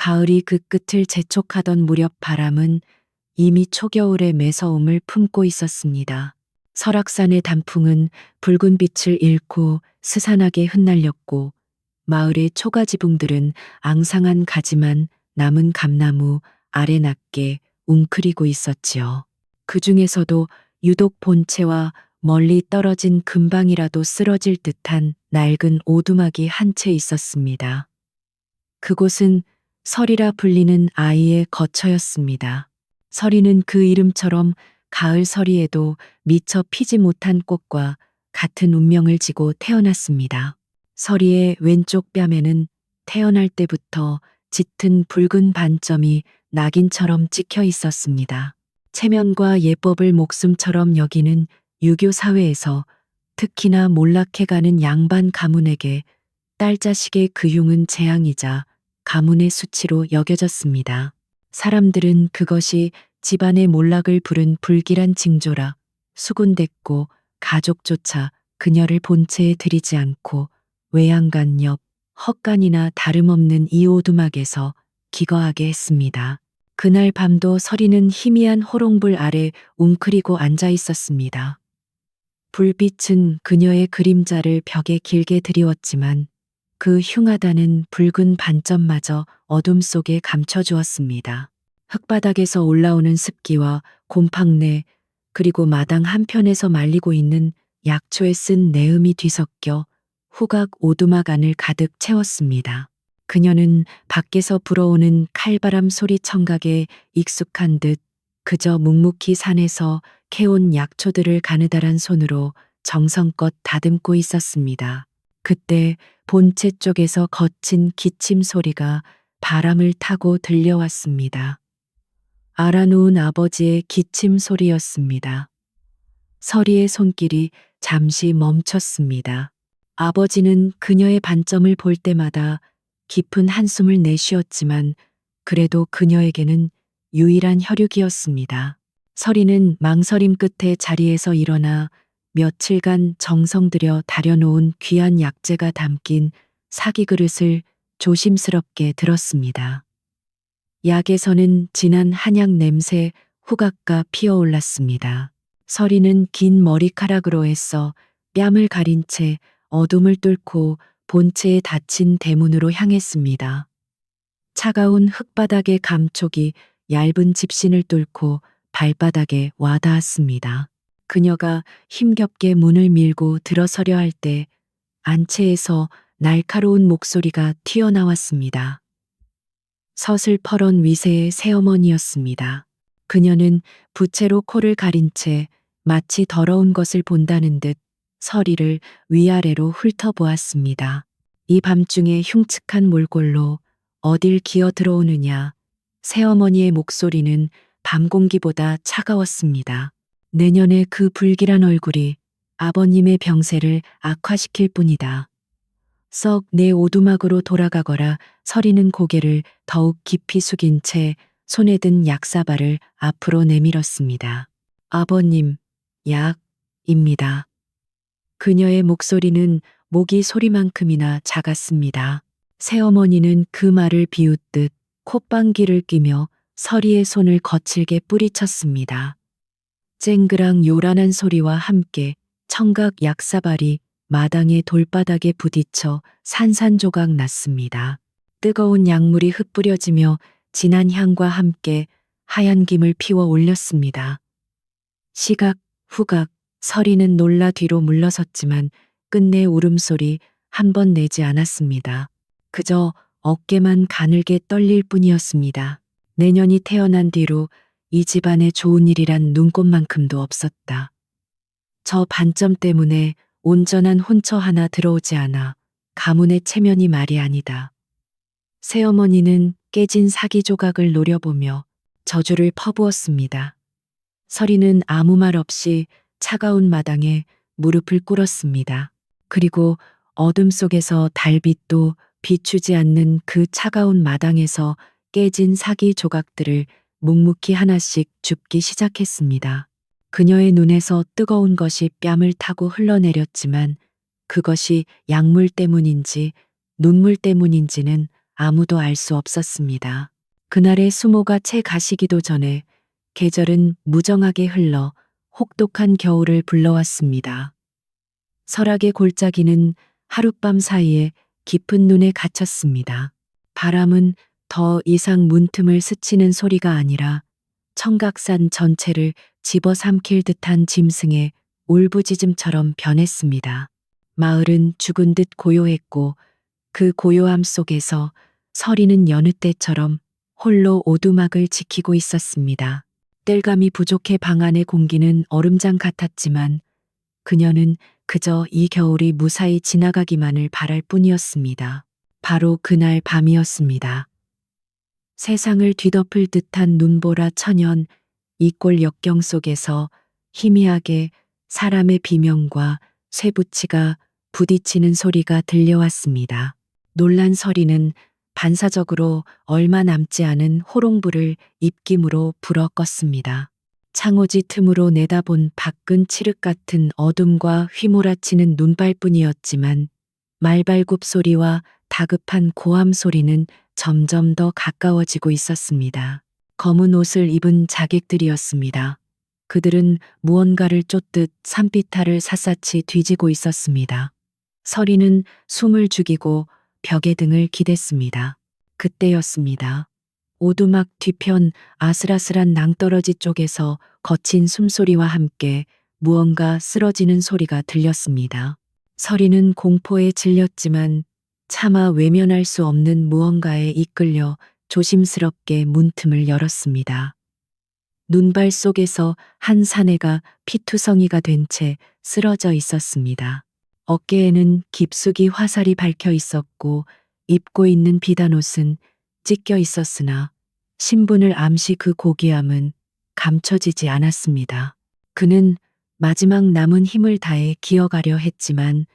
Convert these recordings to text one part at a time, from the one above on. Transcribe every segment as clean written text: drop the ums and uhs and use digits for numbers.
가을이 그 끝을 재촉하던 무렵 바람은 이미 초겨울의 매서움을 품고 있었습니다. 설악산의 단풍은 붉은 빛을 잃고 스산하게 흩날렸고 마을의 초가지붕들은 앙상한 가지만 남은 감나무 아래 낮게 웅크리고 있었지요. 그 중에서도 유독 본체와 멀리 떨어진 근방이라도 쓰러질 듯한 낡은 오두막이 한 채 있었습니다. 그곳은 설이라 불리는 아이의 거처였습니다. 설이는 그 이름처럼 가을 서리에도 미처 피지 못한 꽃과 같은 운명을 지고 태어났습니다. 서리의 왼쪽 뺨에는 태어날 때부터 짙은 붉은 반점이 낙인처럼 찍혀 있었습니다. 체면과 예법을 목숨처럼 여기는 유교 사회에서 특히나 몰락해가는 양반 가문에게 딸 자식의 그흉은 재앙이자 가문의 수치로 여겨졌습니다. 사람들은 그것이 집안의 몰락을 부른 불길한 징조라 수군댔고 가족조차 그녀를 본체에 들이지 않고 외양간 옆 헛간이나 다름없는 이 오두막에서 기거하게 했습니다. 그날 밤도 서리는 희미한 호롱불 아래 웅크리고 앉아 있었습니다. 불빛은 그녀의 그림자를 벽에 길게 드리웠지만 그 흉하다는 붉은 반점마저 어둠 속에 감춰주었습니다. 흙바닥에서 올라오는 습기와 곰팡내 그리고 마당 한편에서 말리고 있는 약초에 쓴 내음이 뒤섞여 후각 오두막 안을 가득 채웠습니다. 그녀는 밖에서 불어오는 칼바람 소리 청각에 익숙한 듯 그저 묵묵히 산에서 캐온 약초들을 가느다란 손으로 정성껏 다듬고 있었습니다. 그때 본체 쪽에서 거친 기침 소리가 바람을 타고 들려왔습니다. 알아놓은 아버지의 기침 소리였습니다. 서리의 손길이 잠시 멈췄습니다. 아버지는 그녀의 반점을 볼 때마다 깊은 한숨을 내쉬었지만 그래도 그녀에게는 유일한 혈육이었습니다. 서리는 망설임 끝에 자리에서 일어나 며칠간 정성 들여 다려놓은 귀한 약재가 담긴 사기 그릇을 조심스럽게 들었습니다. 약에서는 진한 한약 냄새 후각가 피어올랐습니다. 서리는 긴 머리카락으로 애써 뺨을 가린 채 어둠을 뚫고 본체에 닫힌 대문으로 향했습니다. 차가운 흙바닥의 감촉이 얇은 집신을 뚫고 발바닥에 와닿았습니다. 그녀가 힘겹게 문을 밀고 들어서려 할 때 안채에서 날카로운 목소리가 튀어나왔습니다. 서슬퍼런 위세의 새어머니였습니다. 그녀는 부채로 코를 가린 채 마치 더러운 것을 본다는 듯 서리를 위아래로 훑어보았습니다. 이 밤중에 흉측한 몰골로 어딜 기어 들어오느냐. 새어머니의 목소리는 밤 공기보다 차가웠습니다. 내년에 그 불길한 얼굴이 아버님의 병세를 악화시킬 뿐이다. 썩 내 오두막으로 돌아가거라. 서리는 고개를 더욱 깊이 숙인 채 손에 든 약사발을 앞으로 내밀었습니다. 아버님, 약입니다. 그녀의 목소리는 모기 소리만큼이나 작았습니다. 새어머니는 그 말을 비웃듯 콧방귀를 끼며 서리의 손을 거칠게 뿌리쳤습니다. 쨍그랑 요란한 소리와 함께 청각 약사발이 마당의 돌바닥에 부딪혀 산산조각 났습니다. 뜨거운 약물이 흩뿌려지며 진한 향과 함께 하얀 김을 피워 올렸습니다. 시각, 후각, 서리는 놀라 뒤로 물러섰지만 끝내 울음소리 한 번 내지 않았습니다. 그저 어깨만 가늘게 떨릴 뿐이었습니다. 내년이 태어난 뒤로 이 집안에 좋은 일이란 눈꽃만큼도 없었다. 저 반점 때문에 온전한 혼처 하나 들어오지 않아 가문의 체면이 말이 아니다. 새어머니는 깨진 사기 조각을 노려보며 저주를 퍼부었습니다. 서리는 아무 말 없이 차가운 마당에 무릎을 꿇었습니다. 그리고 어둠 속에서 달빛도 비추지 않는 그 차가운 마당에서 깨진 사기 조각들을 묵묵히 하나씩 줍기 시작했습니다. 그녀의 눈에서 뜨거운 것이 뺨을 타고 흘러내렸지만 그것이 약물 때문인지 눈물 때문인지는 아무도 알 수 없었습니다. 그날의 수모가 채 가시기도 전에 계절은 무정하게 흘러 혹독한 겨울을 불러왔습니다. 설악의 골짜기는 하룻밤 사이에 깊은 눈에 갇혔습니다. 바람은 더 이상 문틈을 스치는 소리가 아니라 청각산 전체를 집어삼킬 듯한 짐승의 울부짖음처럼 변했습니다. 마을은 죽은 듯 고요했고 그 고요함 속에서 서리는 여느 때처럼 홀로 오두막을 지키고 있었습니다. 땔감이 부족해 방 안의 공기는 얼음장 같았지만 그녀는 그저 이 겨울이 무사히 지나가기만을 바랄 뿐이었습니다. 바로 그날 밤이었습니다. 세상을 뒤덮을 듯한 눈보라 천연 이골 역경 속에서 희미하게 사람의 비명과 쇠붙이가 부딪히는 소리가 들려왔습니다. 놀란 서리는 반사적으로 얼마 남지 않은 호롱불을 입김으로 불어 껐습니다. 창호지 틈으로 내다본 밖은 칠흑 같은 어둠과 휘몰아치는 눈발뿐이었지만 말발굽 소리와 다급한 고함 소리는 점점 더 가까워지고 있었습니다. 검은 옷을 입은 자객들이었습니다. 그들은 무언가를 쫓듯 산비탈을 샅샅이 뒤지고 있었습니다. 서리는 숨을 죽이고 벽에 등을 기댔습니다. 그때였습니다. 오두막 뒤편 아슬아슬한 낭떠러지 쪽에서 거친 숨소리와 함께 무언가 쓰러지는 소리가 들렸습니다. 서리는 공포에 질렸지만 차마 외면할 수 없는 무언가에 이끌려 조심스럽게 문틈을 열었습니다. 눈발 속에서 한 사내가 피투성이가 된 채 쓰러져 있었습니다. 어깨에는 깊숙이 화살이 박혀 있었고 입고 있는 비단옷은 찢겨 있었으나 신분을 암시 그 고귀함은 감춰지지 않았습니다. 그는 마지막 남은 힘을 다해 기어가려 했지만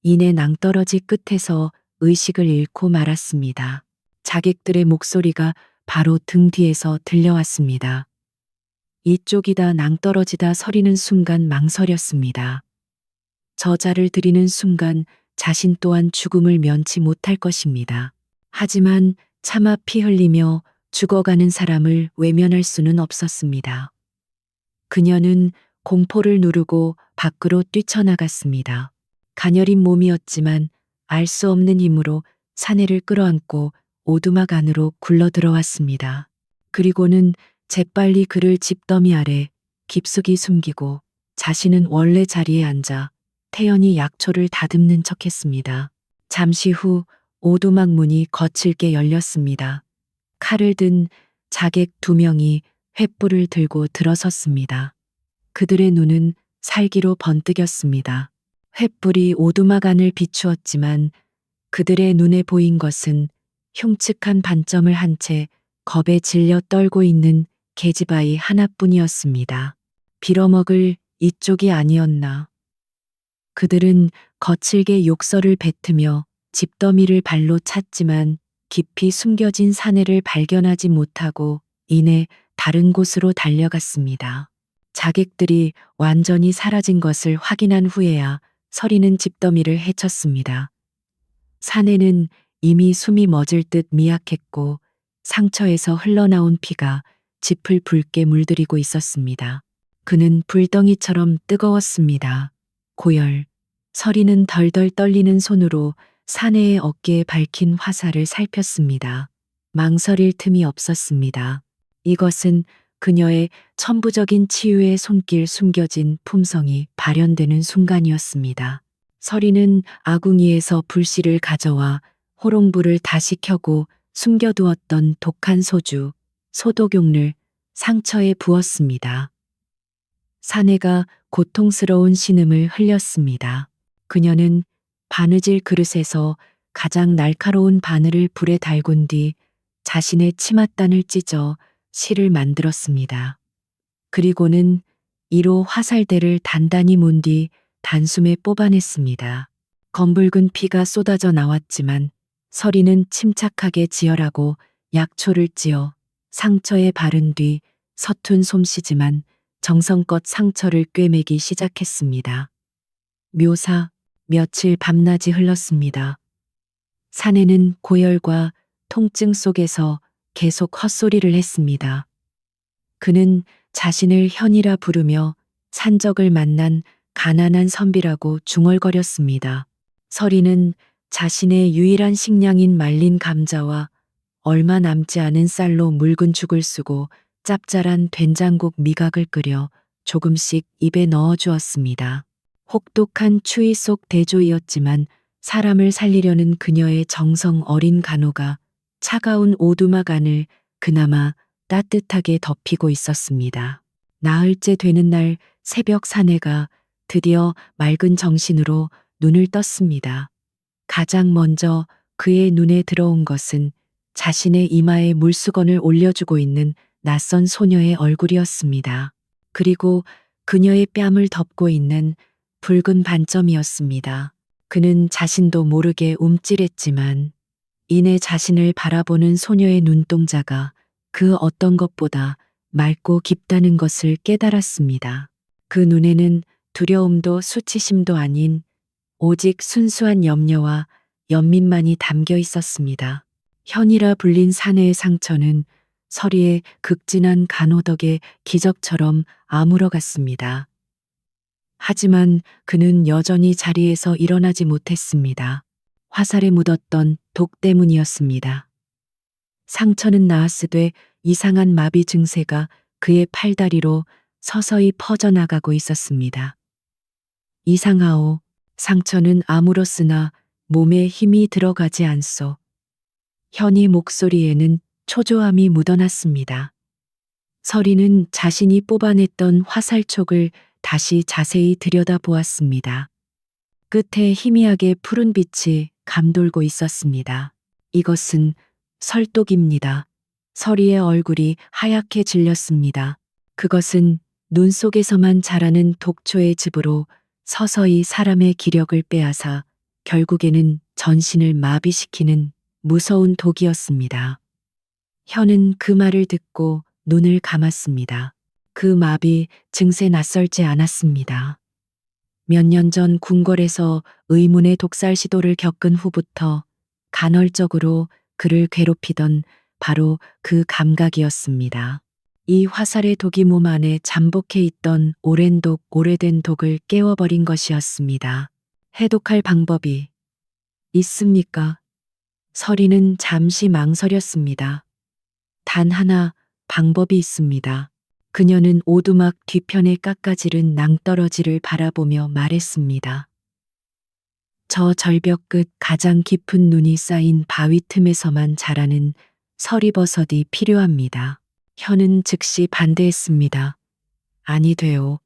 이내 낭떠러지 끝에서 의식을 잃고 말았습니다. 자객들의 목소리가 바로 등 뒤에서 들려왔습니다. 이쪽이다 낭떠러지다 서리는 순간 망설였습니다. 저자를 드리는 순간 자신 또한 죽음을 면치 못할 것입니다. 하지만 차마 피 흘리며 죽어가는 사람을 외면할 수는 없었습니다. 그녀는 공포를 누르고 밖으로 뛰쳐나갔습니다. 가녀린 몸이었지만 알 수 없는 힘으로 사내를 끌어안고 오두막 안으로 굴러 들어왔습니다. 그리고는 재빨리 그를 집더미 아래 깊숙이 숨기고 자신은 원래 자리에 앉아 태연히 약초를 다듬는 척했습니다. 잠시 후 오두막 문이 거칠게 열렸습니다. 칼을 든 자객 2명이 횃불을 들고 들어섰습니다. 그들의 눈은 살기로 번뜩였습니다. 횃불이 오두막 안을 비추었지만 그들의 눈에 보인 것은 흉측한 반점을 한 채 겁에 질려 떨고 있는 계집아이 하나뿐이었습니다. 빌어먹을 이쪽이 아니었나. 그들은 거칠게 욕설을 뱉으며 집더미를 발로 찼지만 깊이 숨겨진 사내를 발견하지 못하고 이내 다른 곳으로 달려갔습니다. 자객들이 완전히 사라진 것을 확인한 후에야 서리는 집더미를 헤쳤습니다. 사내는 이미 숨이 멎을 듯 미약했고 상처에서 흘러나온 피가 짚을 붉게 물들이고 있었습니다. 그는 불덩이처럼 뜨거웠습니다. 고열. 서리는 덜덜 떨리는 손으로 사내의 어깨에 밝힌 화살을 살폈습니다. 망설일 틈이 없었습니다. 이것은 그녀의 천부적인 치유의 손길 숨겨진 품성이 발현되는 순간이었습니다. 서리는 아궁이에서 불씨를 가져와 호롱불을 다시 켜고 숨겨두었던 독한 소주, 소독용을 상처에 부었습니다. 사내가 고통스러운 신음을 흘렸습니다. 그녀는 바느질 그릇에서 가장 날카로운 바늘을 불에 달군 뒤 자신의 치맛단을 찢어 실을 만들었습니다. 그리고는 이로 화살대를 단단히 문 뒤 단숨에 뽑아냈습니다. 검붉은 피가 쏟아져 나왔지만 서리는 침착하게 지혈하고 약초를 찧어 상처에 바른 뒤 서툰 솜씨지만 정성껏 상처를 꿰매기 시작했습니다. 묘사, 며칠 밤낮이 흘렀습니다. 사내는 고열과 통증 속에서 계속 헛소리를 했습니다. 그는 자신을 현이라 부르며 산적을 만난 가난한 선비라고 중얼거렸습니다. 설이는 자신의 유일한 식량인 말린 감자와 얼마 남지 않은 쌀로 묽은 죽을 쓰고 짭짤한 된장국 미각을 끓여 조금씩 입에 넣어 주었습니다. 혹독한 추위 속 대조이었지만 사람을 살리려는 그녀의 정성 어린 간호가 차가운 오두막 안을 그나마 따뜻하게 덮이고 있었습니다. 나흘째 되는 날 새벽 사내가 드디어 맑은 정신으로 눈을 떴습니다. 가장 먼저 그의 눈에 들어온 것은 자신의 이마에 물수건을 올려주고 있는 낯선 소녀의 얼굴이었습니다. 그리고 그녀의 뺨을 덮고 있는 붉은 반점이었습니다. 그는 자신도 모르게 움찔했지만 이내 자신을 바라보는 소녀의 눈동자가 그 어떤 것보다 맑고 깊다는 것을 깨달았습니다. 그 눈에는 두려움도 수치심도 아닌 오직 순수한 염려와 연민만이 담겨 있었습니다. 현이라 불린 사내의 상처는 서리의 극진한 간호 덕에 기적처럼 아물어갔습니다. 하지만 그는 여전히 자리에서 일어나지 못했습니다. 화살에 묻었던 독 때문이었습니다. 상처는 나았으되 이상한 마비 증세가 그의 팔다리로 서서히 퍼져나가고 있었습니다. 이상하오. 상처는 아물었으나 몸에 힘이 들어가지 않소. 현이 목소리에는 초조함이 묻어났습니다. 서리는 자신이 뽑아냈던 화살촉을 다시 자세히 들여다보았습니다. 끝에 희미하게 푸른 빛이 감돌고 있었습니다. 이것은 설독입니다. 서리의 얼굴이 하얗게 질렸습니다. 그것은 눈 속에서만 자라는 독초의 즙으로 서서히 사람의 기력을 빼앗아 결국에는 전신을 마비시키는 무서운 독이었습니다. 현은 그 말을 듣고 눈을 감았습니다. 그 마비 증세 낯설지 않았습니다. 몇 년 전 궁궐에서 의문의 독살 시도를 겪은 후부터 간헐적으로 그를 괴롭히던 바로 그 감각이었습니다. 이 화살의 독이 몸 안에 잠복해 있던 오랜 독, 오래된 독을 깨워버린 것이었습니다. 해독할 방법이 있습니까? 서리는 잠시 망설였습니다. 단 하나 방법이 있습니다. 그녀는 오두막 뒤편에 깎아지른 낭떠러지를 바라보며 말했습니다. 저 절벽 끝 가장 깊은 눈이 쌓인 바위 틈에서만 자라는 서리버섯이 필요합니다. 현은 즉시 반대했습니다. 아니 돼요.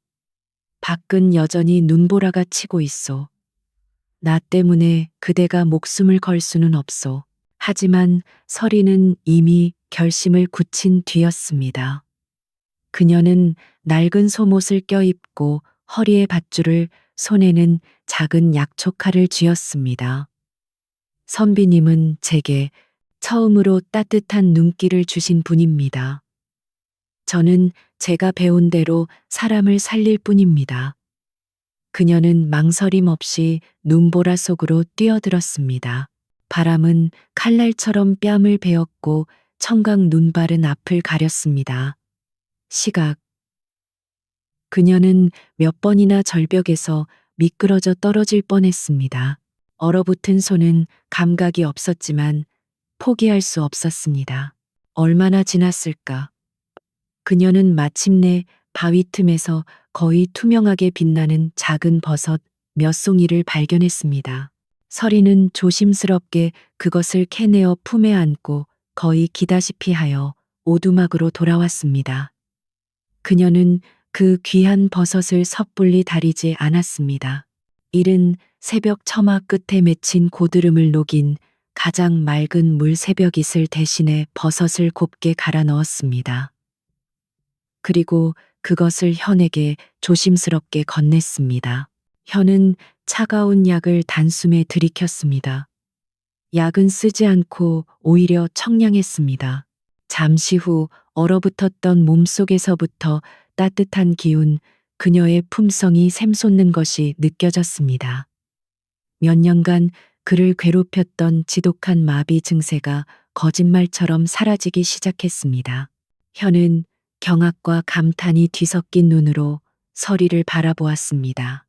밖은 여전히 눈보라가 치고 있어. 나 때문에 그대가 목숨을 걸 수는 없소. 하지만 서리는 이미 결심을 굳힌 뒤였습니다. 그녀는 낡은 속옷을 껴입고 허리에 밧줄을, 손에는 작은 약초칼을 쥐었습니다. 선비님은 제게 처음으로 따뜻한 눈길을 주신 분입니다. 저는 제가 배운 대로 사람을 살릴 뿐입니다. 그녀는 망설임 없이 눈보라 속으로 뛰어들었습니다. 바람은 칼날처럼 뺨을 베었고 청각 눈바른 앞을 가렸습니다. 시각. 그녀는 몇 번이나 절벽에서 미끄러져 떨어질 뻔했습니다. 얼어붙은 손은 감각이 없었지만 포기할 수 없었습니다. 얼마나 지났을까? 그녀는 마침내 바위 틈에서 거의 투명하게 빛나는 작은 버섯 몇 송이를 발견했습니다. 서리는 조심스럽게 그것을 캐내어 품에 안고 거의 기다시피 하여 오두막으로 돌아왔습니다. 그녀는 그 귀한 버섯을 섣불리 다리지 않았습니다. 이른 새벽 처마 끝에 맺힌 고드름을 녹인 가장 맑은 물 새벽이슬 대신에 버섯을 곱게 갈아 넣었습니다. 그리고 그것을 현에게 조심스럽게 건넸습니다. 현은 차가운 약을 단숨에 들이켰습니다. 약은 쓰지 않고 오히려 청량했습니다. 잠시 후 얼어붙었던 몸속에서부터 따뜻한 기운, 그녀의 품성이 샘솟는 것이 느껴졌습니다. 몇 년간 그를 괴롭혔던 지독한 마비 증세가 거짓말처럼 사라지기 시작했습니다. 현은 경악과 감탄이 뒤섞인 눈으로 서리를 바라보았습니다.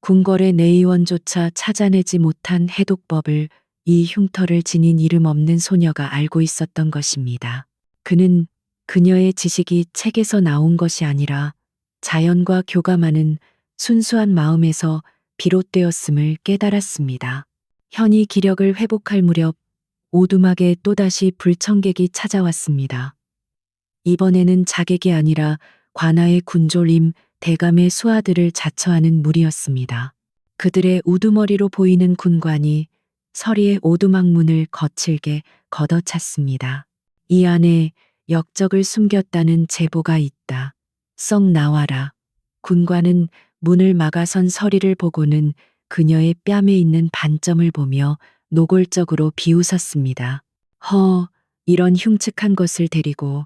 궁궐의 내의원조차 찾아내지 못한 해독법을 이 흉터를 지닌 이름 없는 소녀가 알고 있었던 것입니다. 그는 그녀의 지식이 책에서 나온 것이 아니라 자연과 교감하는 순수한 마음에서 비롯되었음을 깨달았습니다. 현이 기력을 회복할 무렵 오두막에 또다시 불청객이 찾아왔습니다. 이번에는 자객이 아니라 관아의 군졸임, 대감의 수하들을 자처하는 무리였습니다. 그들의 우두머리로 보이는 군관이 서리의 오두막 문을 거칠게 걷어찼습니다. 이 안에 역적을 숨겼다는 제보가 있다. 썩 나와라. 군관은 문을 막아선 서리를 보고는 그녀의 뺨에 있는 반점을 보며 노골적으로 비웃었습니다. 이런 흉측한 것을 데리고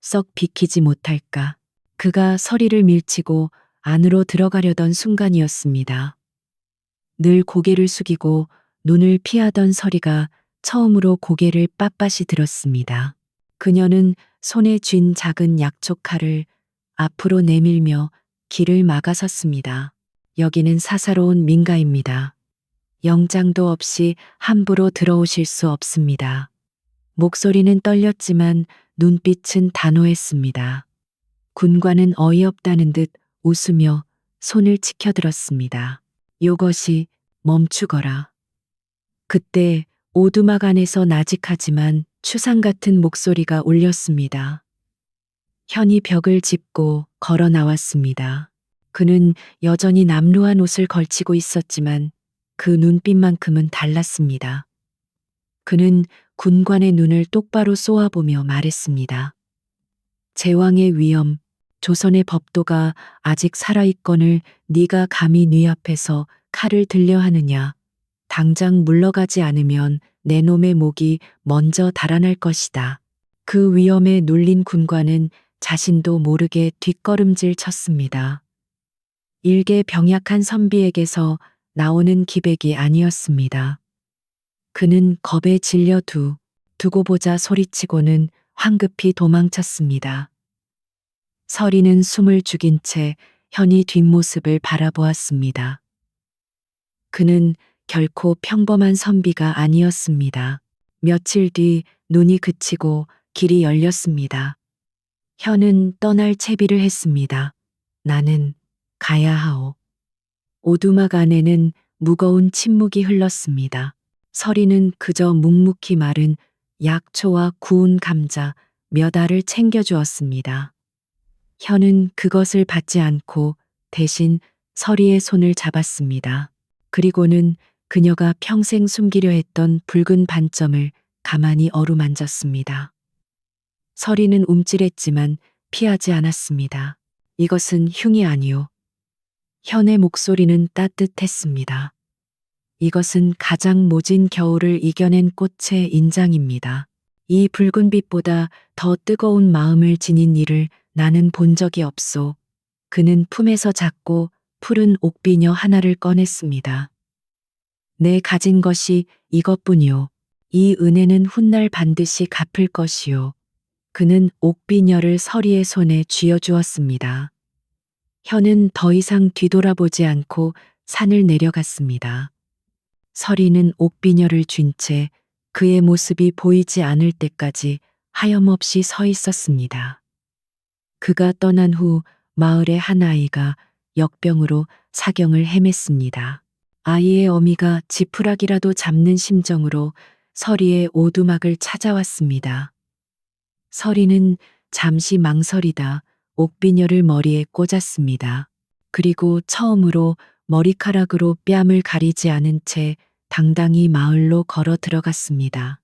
썩 비키지 못할까. 그가 서리를 밀치고 안으로 들어가려던 순간이었습니다. 늘 고개를 숙이고 눈을 피하던 서리가 처음으로 고개를 빳빳이 들었습니다. 그녀는 손에 쥔 작은 약초칼을 앞으로 내밀며 길을 막아섰습니다. 여기는 사사로운 민가입니다. 영장도 없이 함부로 들어오실 수 없습니다. 목소리는 떨렸지만 눈빛은 단호했습니다. 군관은 어이없다는 듯 웃으며 손을 치켜들었습니다. 요것이 멈추거라. 그때 오두막 안에서 나직하지만 추상 같은 목소리가 울렸습니다. 현이 벽을 짚고 걸어 나왔습니다. 그는 여전히 남루한 옷을 걸치고 있었지만 그 눈빛만큼은 달랐습니다. 그는 군관의 눈을 똑바로 쏘아보며 말했습니다. 제왕의 위엄, 조선의 법도가 아직 살아있거늘 네가 감히 네 앞에서 칼을 들려 하느냐. 당장 물러가지 않으면 내 놈의 목이 먼저 달아날 것이다. 그 위엄에 눌린 군관은 자신도 모르게 뒷걸음질 쳤습니다. 일개 병약한 선비에게서 나오는 기백이 아니었습니다. 그는 겁에 질려 두고 보자 소리치고는 황급히 도망쳤습니다. 서리는 숨을 죽인 채 현이 뒷모습을 바라보았습니다. 그는 결코 평범한 선비가 아니었습니다. 며칠 뒤 눈이 그치고 길이 열렸습니다. 현은 떠날 채비를 했습니다. 나는 가야 하오. 오두막 안에는 무거운 침묵이 흘렀습니다. 서리는 그저 묵묵히 마른 약초와 구운 감자 몇 알을 챙겨주었습니다. 현은 그것을 받지 않고 대신 서리의 손을 잡았습니다. 그리고는 그녀가 평생 숨기려 했던 붉은 반점을 가만히 어루만졌습니다. 서리는 움찔했지만 피하지 않았습니다. 이것은 흉이 아니오. 현의 목소리는 따뜻했습니다. 이것은 가장 모진 겨울을 이겨낸 꽃의 인장입니다. 이 붉은 빛보다 더 뜨거운 마음을 지닌 이를 나는 본 적이 없소. 그는 품에서 작고 푸른 옥비녀 하나를 꺼냈습니다. 내 가진 것이 이것뿐이오. 이 은혜는 훗날 반드시 갚을 것이오. 그는 옥비녀를 서리의 손에 쥐어주었습니다. 현은 더 이상 뒤돌아보지 않고 산을 내려갔습니다. 서리는 옥비녀를 쥔 채 그의 모습이 보이지 않을 때까지 하염없이 서 있었습니다. 그가 떠난 후 마을의 한 아이가 역병으로 사경을 헤맸습니다. 아이의 어미가 지푸라기라도 잡는 심정으로 서리의 오두막을 찾아왔습니다. 서리는 잠시 망설이다 옥비녀를 머리에 꽂았습니다. 그리고 처음으로 머리카락으로 뺨을 가리지 않은 채 당당히 마을로 걸어 들어갔습니다.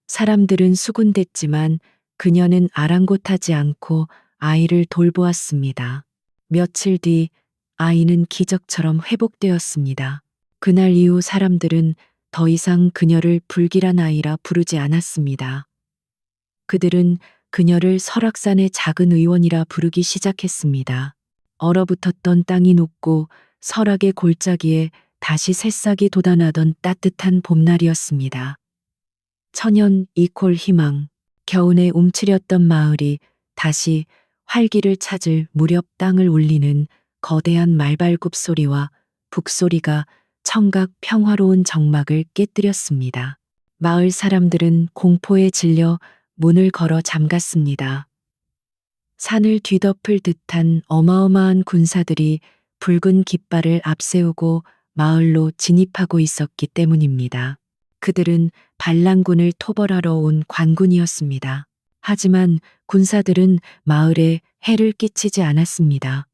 사람들은 수군댔지만 그녀는 아랑곳하지 않고 아이를 돌보았습니다. 며칠 뒤 아이는 기적처럼 회복되었습니다. 그날 이후 사람들은 더 이상 그녀를 불길한 아이라 부르지 않았습니다. 그들은 그녀를 설악산의 작은 의원이라 부르기 시작했습니다. 얼어붙었던 땅이 녹고 설악의 골짜기에 다시 새싹이 돋아나던 따뜻한 봄날이었습니다. 천연 이콜 희망. 겨우내 움츠렸던 마을이 다시 활기를 찾을 무렵 땅을 울리는 거대한 말발굽 소리와 북소리가 청각 평화로운 정막을 깨뜨렸습니다. 마을 사람들은 공포에 질려 문을 걸어 잠갔습니다. 산을 뒤덮을 듯한 어마어마한 군사들이 붉은 깃발을 앞세우고 마을로 진입하고 있었기 때문입니다. 그들은 반란군을 토벌하러 온 관군이었습니다. 하지만 군사들은 마을에 해를 끼치지 않았습니다.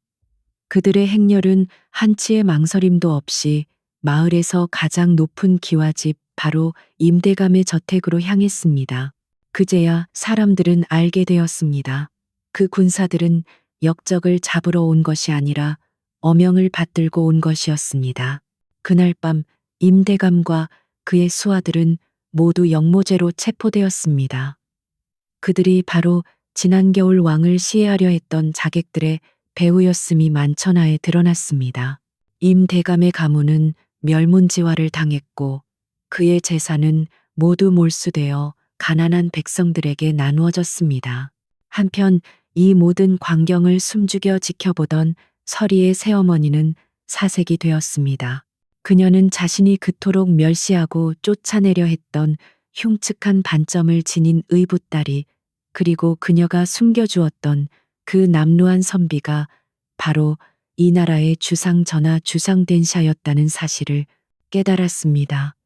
그들의 행렬은 한치의 망설임도 없이 마을에서 가장 높은 기와집 바로 임대감의 저택으로 향했습니다. 그제야 사람들은 알게 되었습니다. 그 군사들은 역적을 잡으러 온 것이 아니라 어명을 받들고 온 것이었습니다. 그날 밤 임대감과 그의 수하들은 모두 영모죄로 체포되었습니다. 그들이 바로 지난 겨울 왕을 시해하려 했던 자객들의 배후였음이 만천하에 드러났습니다. 임대감의 가문은 멸문지화를 당했고 그의 재산은 모두 몰수되어 가난한 백성들에게 나누어졌습니다. 한편 이 모든 광경을 숨죽여 지켜보던 서리의 새어머니는 사색이 되었습니다. 그녀는 자신이 그토록 멸시하고 쫓아내려 했던 흉측한 반점을 지닌 의붓딸이 그리고 그녀가 숨겨주었던 그 남루한 선비가 바로 이 나라의 주상전하 주상殿샤였다는 사실을 깨달았습니다.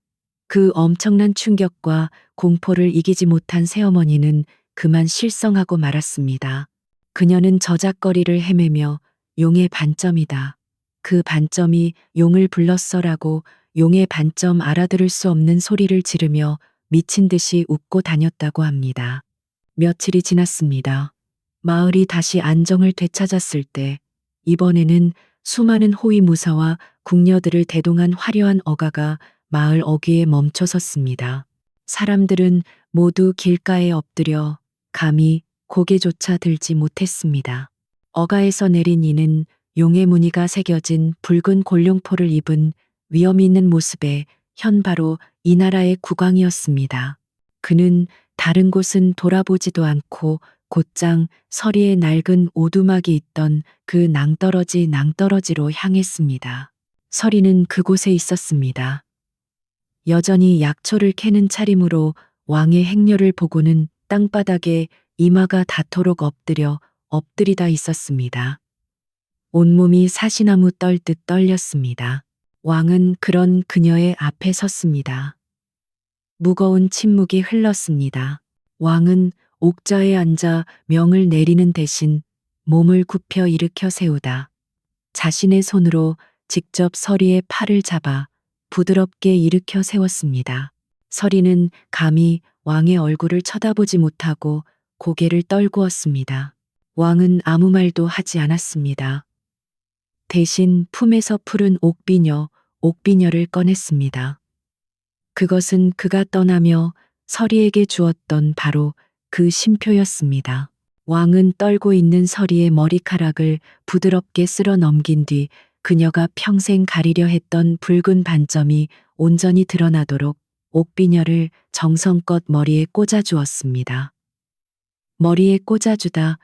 그 엄청난 충격과 공포를 이기지 못한 새어머니는 그만 실성하고 말았습니다. 그녀는 저작거리를 헤매며 용의 반점이다. 그 반점이 용을 불렀어라고 용의 반점 알아들을 수 없는 소리를 지르며 미친 듯이 웃고 다녔다고 합니다. 며칠이 지났습니다. 마을이 다시 안정을 되찾았을 때 이번에는 수많은 호위무사와 궁녀들을 대동한 화려한 어가가 마을 어귀에 멈춰 섰습니다. 사람들은 모두 길가에 엎드려 감히 고개조차 들지 못했습니다. 어가에서 내린 이는 용의 무늬가 새겨진 붉은 골룡포를 입은 위험 있는 모습의 현 바로 이 나라의 국왕이었습니다. 그는 다른 곳은 돌아보지도 않고 곧장 서리에 낡은 오두막이 있던 그 낭떠러지로 향했습니다. 서리는 그곳에 있었습니다. 여전히 약초를 캐는 차림으로 왕의 행렬을 보고는 땅바닥에 이마가 닿도록 엎드리다 있었습니다. 온몸이 사시나무 떨듯 떨렸습니다. 왕은 그런 그녀의 앞에 섰습니다. 무거운 침묵이 흘렀습니다. 왕은 옥좌에 앉아 명을 내리는 대신 몸을 굽혀 일으켜 세우다 자신의 손으로 직접 서리의 팔을 잡아 부드럽게 일으켜 세웠습니다. 서리는 감히 왕의 얼굴을 쳐다보지 못하고 고개를 떨구었습니다. 왕은 아무 말도 하지 않았습니다. 대신 품에서 푸른 옥비녀를 꺼냈습니다. 그것은 그가 떠나며 서리에게 주었던 바로 그 쉼표였습니다. 왕은 떨고 있는 서리의 머리카락을 부드럽게 쓸어 넘긴 뒤 그녀가 평생 가리려 했던 붉은 반점이 온전히 드러나도록 옥비녀를 정성껏 머리에 꽂아주었습니다. 머리에 꽂아주다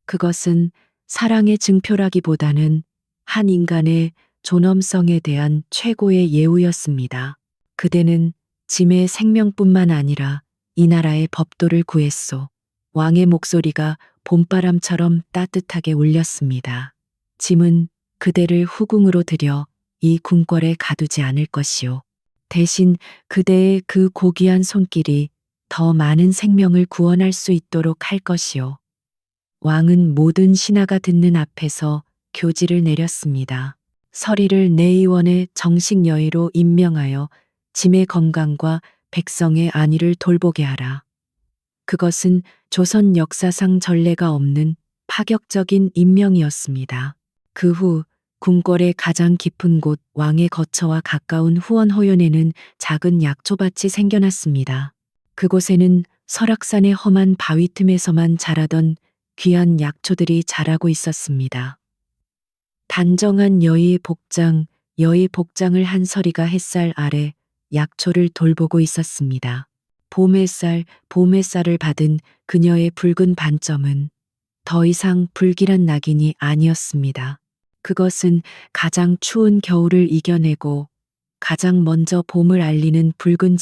그것은 사랑의 증표라기보다는 한 인간의 존엄성에 대한 최고의 예우였습니다. 그대는 짐의 생명뿐만 아니라 이 나라의 법도를 구했소. 왕의 목소리가 봄바람처럼 따뜻하게 울렸습니다. 짐은 그대를 후궁으로 들여 이 궁궐에 가두지 않을 것이오. 대신 그대의 그 고귀한 손길이 더 많은 생명을 구원할 수 있도록 할 것이오. 왕은 모든 신하가 듣는 앞에서 교지를 내렸습니다. 서리를 내의원의 정식 여의로 임명하여 짐의 건강과 백성의 안위를 돌보게 하라. 그것은 조선 역사상 전례가 없는 파격적인 임명이었습니다. 그 후 궁궐의 가장 깊은 곳 왕의 거처와 가까운 후원호연에는 작은 약초밭이 생겨났습니다. 그곳에는 설악산의 험한 바위 틈에서만 자라던 귀한 약초들이 자라고 있었습니다. 단정한 여의 복장을 한 서리가 햇살 아래 약초를 돌보고 있었습니다. 봄햇살을 받은 그녀의 붉은 반점은 더 이상 불길한 낙인이 아니었습니다. 그것은 가장 추운 겨울을 이겨내고 가장 먼저 봄을 알리는 붉은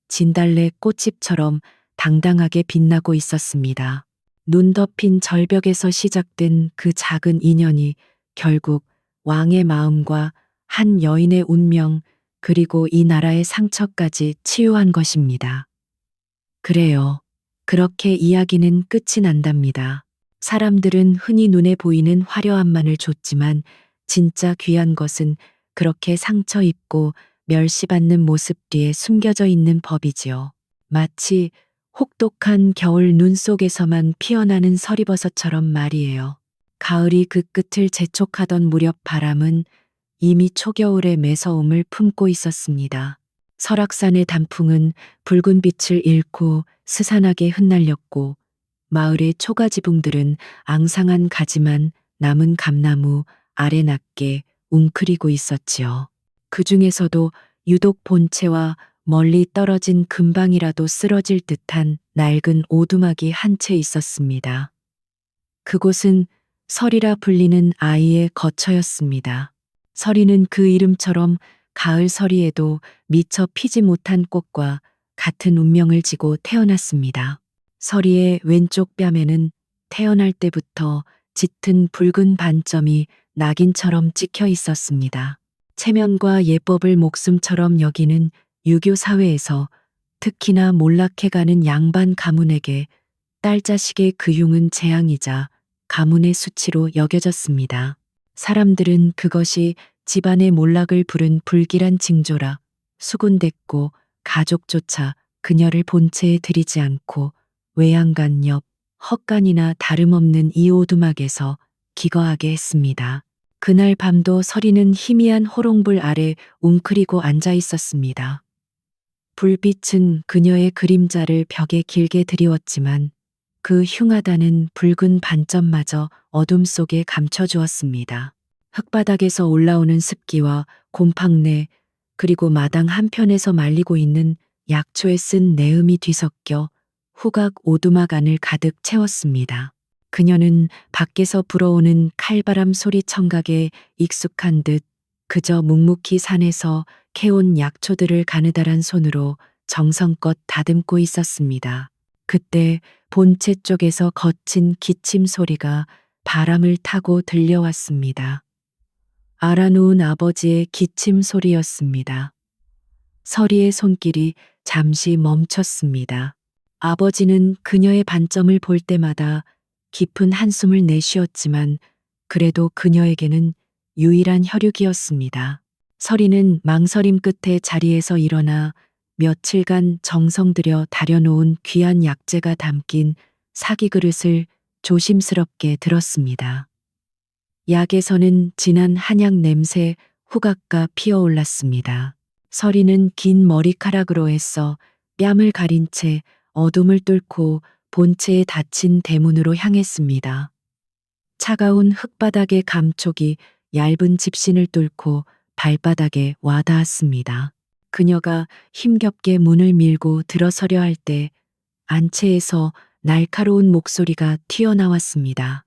진달래 꽃잎처럼 당당하게 빛나고 있었습니다. 눈 덮인 절벽에서 시작된 그 작은 인연이 결국 왕의 마음과 한 여인의 운명, 그리고 이 나라의 상처까지 치유한 것입니다. 그래요. 그렇게 이야기는 끝이 난답니다. 사람들은 흔히 눈에 보이는 화려함만을 줬지만 진짜 귀한 것은 그렇게 상처 입고 멸시받는 모습 뒤에 숨겨져 있는 법이지요. 마치 혹독한 겨울 눈 속에서만 피어나는 서리버섯처럼 말이에요. 가을이 그 끝을 재촉하던 무렵 바람은 이미 초겨울의 매서움을 품고 있었습니다. 설악산의 단풍은 붉은 빛을 잃고 스산하게 흩날렸고 마을의 초가지붕들은 앙상한 가지만 남은 감나무 아래 낮게 웅크리고 있었지요. 그 중에서도 유독 본체와 멀리 떨어진 금방이라도 쓰러질 듯한 낡은 오두막이 한 채 있었습니다. 그곳은 설이라 불리는 아이의 거처였습니다. 설이는 그 이름처럼 가을 서리에도 미처 피지 못한 꽃과 같은 운명을 지고 태어났습니다. 서리의 왼쪽 뺨에는 태어날 때부터 짙은 붉은 반점이 낙인처럼 찍혀 있었습니다. 체면과 예법을 목숨처럼 여기는 유교 사회에서 특히나 몰락해가는 양반 가문에게 딸 자식의 그흉은 재앙이자 가문의 수치로 여겨졌습니다. 사람들은 그것이 집안의 몰락을 부른 불길한 징조라 수군댔고 가족조차 그녀를 본체에 들이지 않고 외양간 옆 헛간이나 다름없는 이 오두막에서 기거하게 했습니다. 그날 밤도 서리는 희미한 호롱불 아래 웅크리고 앉아 있었습니다. 불빛은 그녀의 그림자를 벽에 길게 드리웠지만 그 흉하다는 붉은 반점마저 어둠 속에 감춰주었습니다. 흙바닥에서 올라오는 습기와 곰팡내, 그리고 마당 한편에서 말리고 있는 약초에 쓴 내음이 뒤섞여 후각 오두막 안을 가득 채웠습니다. 그녀는 밖에서 불어오는 칼바람 소리 청각에 익숙한 듯 그저 묵묵히 산에서 캐온 약초들을 가느다란 손으로 정성껏 다듬고 있었습니다. 그때 본체 쪽에서 거친 기침 소리가 바람을 타고 들려왔습니다. 알아놓은 아버지의 기침 소리였습니다. 서리의 손길이 잠시 멈췄습니다. 아버지는 그녀의 반점을 볼 때마다 깊은 한숨을 내쉬었지만 그래도 그녀에게는 유일한 혈육이었습니다. 서리는 망설임 끝에 자리에서 일어나 며칠간 정성 들여 다려놓은 귀한 약재가 담긴 사기 그릇을 조심스럽게 들었습니다. 약에서는 진한 한약 냄새 후각가 피어올랐습니다. 서리는 긴 머리카락으로 애써 뺨을 가린 채 어둠을 뚫고 본체에 닫힌 대문으로 향했습니다. 차가운 흙바닥의 감촉이 얇은 집신을 뚫고 발바닥에 와닿았습니다. 그녀가 힘겹게 문을 밀고 들어서려 할 때 안채에서 날카로운 목소리가 튀어나왔습니다.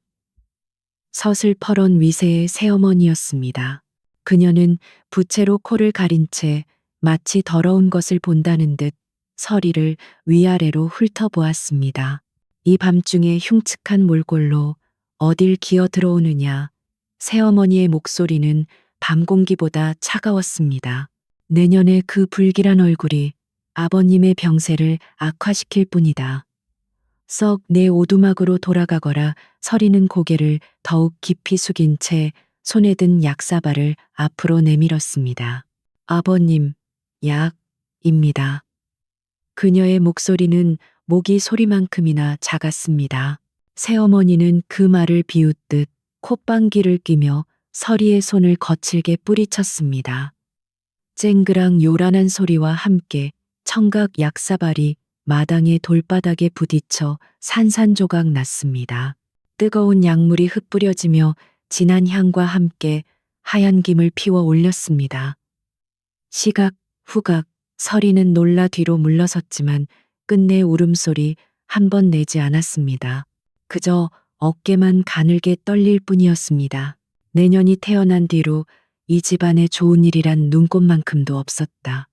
서슬퍼런 위세의 새어머니였습니다. 그녀는 부채로 코를 가린 채 마치 더러운 것을 본다는 듯 서리를 위아래로 훑어보았습니다. 이 밤중에 흉측한 몰골로 어딜 기어 들어오느냐. 새어머니의 목소리는 밤 공기보다 차가웠습니다. 내년에 그 불길한 얼굴이 아버님의 병세를 악화시킬 뿐이다. 썩 내 오두막으로 돌아가거라. 서리는 고개를 더욱 깊이 숙인 채 손에 든 약사발을 앞으로 내밀었습니다. 아버님, 약입니다. 그녀의 목소리는 모기 소리만큼이나 작았습니다. 새어머니는 그 말을 비웃듯 콧방귀를 끼며 서리의 손을 거칠게 뿌리쳤습니다. 쨍그랑 요란한 소리와 함께 청각 약사발이 마당의 돌바닥에 부딪혀 산산조각 났습니다. 뜨거운 약물이 흩뿌려지며 진한 향과 함께 하얀 김을 피워 올렸습니다. 시각, 후각, 서리는 놀라 뒤로 물러섰지만 끝내 울음소리 한 번 내지 않았습니다. 그저 어깨만 가늘게 떨릴 뿐이었습니다. 내년이 태어난 뒤로 이 집안에 좋은 일이란 눈꽃만큼도 없었다.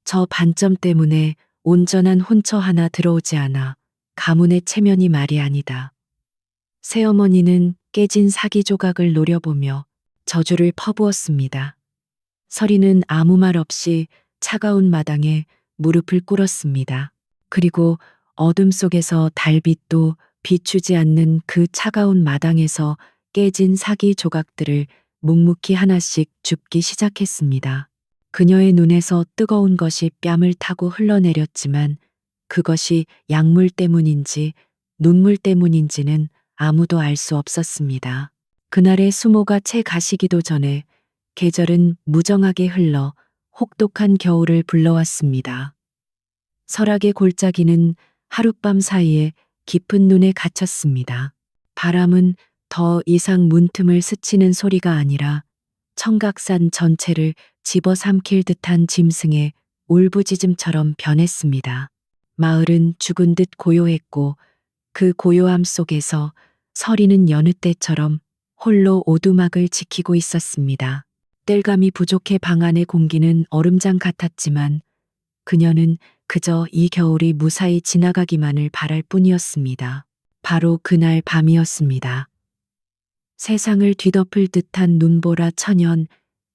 저 반점 때문에 온전한 혼처 하나 들어오지 않아 가문의 체면이 말이 아니다. 새어머니는 깨진 사기 조각을 노려보며 저주를 퍼부었습니다. 서리는 아무 말 없이 차가운 마당에 무릎을 꿇었습니다. 그리고 어둠 속에서 달빛도 비추지 않는 그 차가운 마당에서 깨진 사기 조각들을 묵묵히 하나씩 줍기 시작했습니다. 그녀의 눈에서 뜨거운 것이 뺨을 타고 흘러내렸지만 그것이 약물 때문인지 눈물 때문인지는 아무도 알 수 없었습니다. 그날의 수모가 채 가시기도 전에 계절은 무정하게 흘러 혹독한 겨울을 불러왔습니다. 설악의 골짜기는 하룻밤 사이에 깊은 눈에 갇혔습니다. 바람은 더 이상 문틈을 스치는 소리가 아니라 청각산 전체를 집어삼킬 듯한 짐승의 울부짖음처럼 변했습니다. 마을은 죽은 듯 고요했고 그 고요함 속에서 서리는 여느 때처럼 홀로 오두막을 지키고 있었습니다. 땔감이 부족해 방 안의 공기는 얼음장 같았지만 그녀는 그저 이 겨울이 무사히 지나가기만을 바랄 뿐이었습니다. 바로 그날 밤이었습니다. 세상을 뒤덮을 듯한 눈보라 천연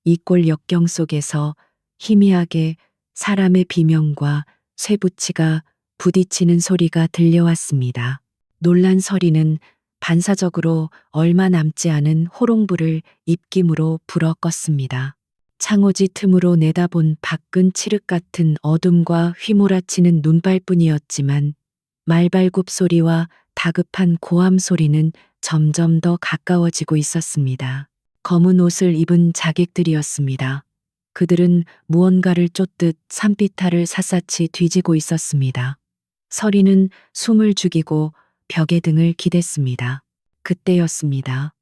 이골 역경 속에서 희미하게 사람의 비명과 쇠붙이가 부딪히는 소리가 들려왔습니다. 놀란 서리는 반사적으로 얼마 남지 않은 호롱불을 입김으로 불어 껐습니다. 창호지 틈으로 내다본 밖은 칠흑 같은 어둠과 휘몰아치는 눈발뿐이었지만 말발굽 소리와 다급한 고함 소리는 점점 더 가까워지고 있었습니다. 검은 옷을 입은 자객들이었습니다. 그들은 무언가를 쫓듯 산비탈을 샅샅이 뒤지고 있었습니다. 서리는 숨을 죽이고 벽에 등을 기댔습니다. 그때였습니다.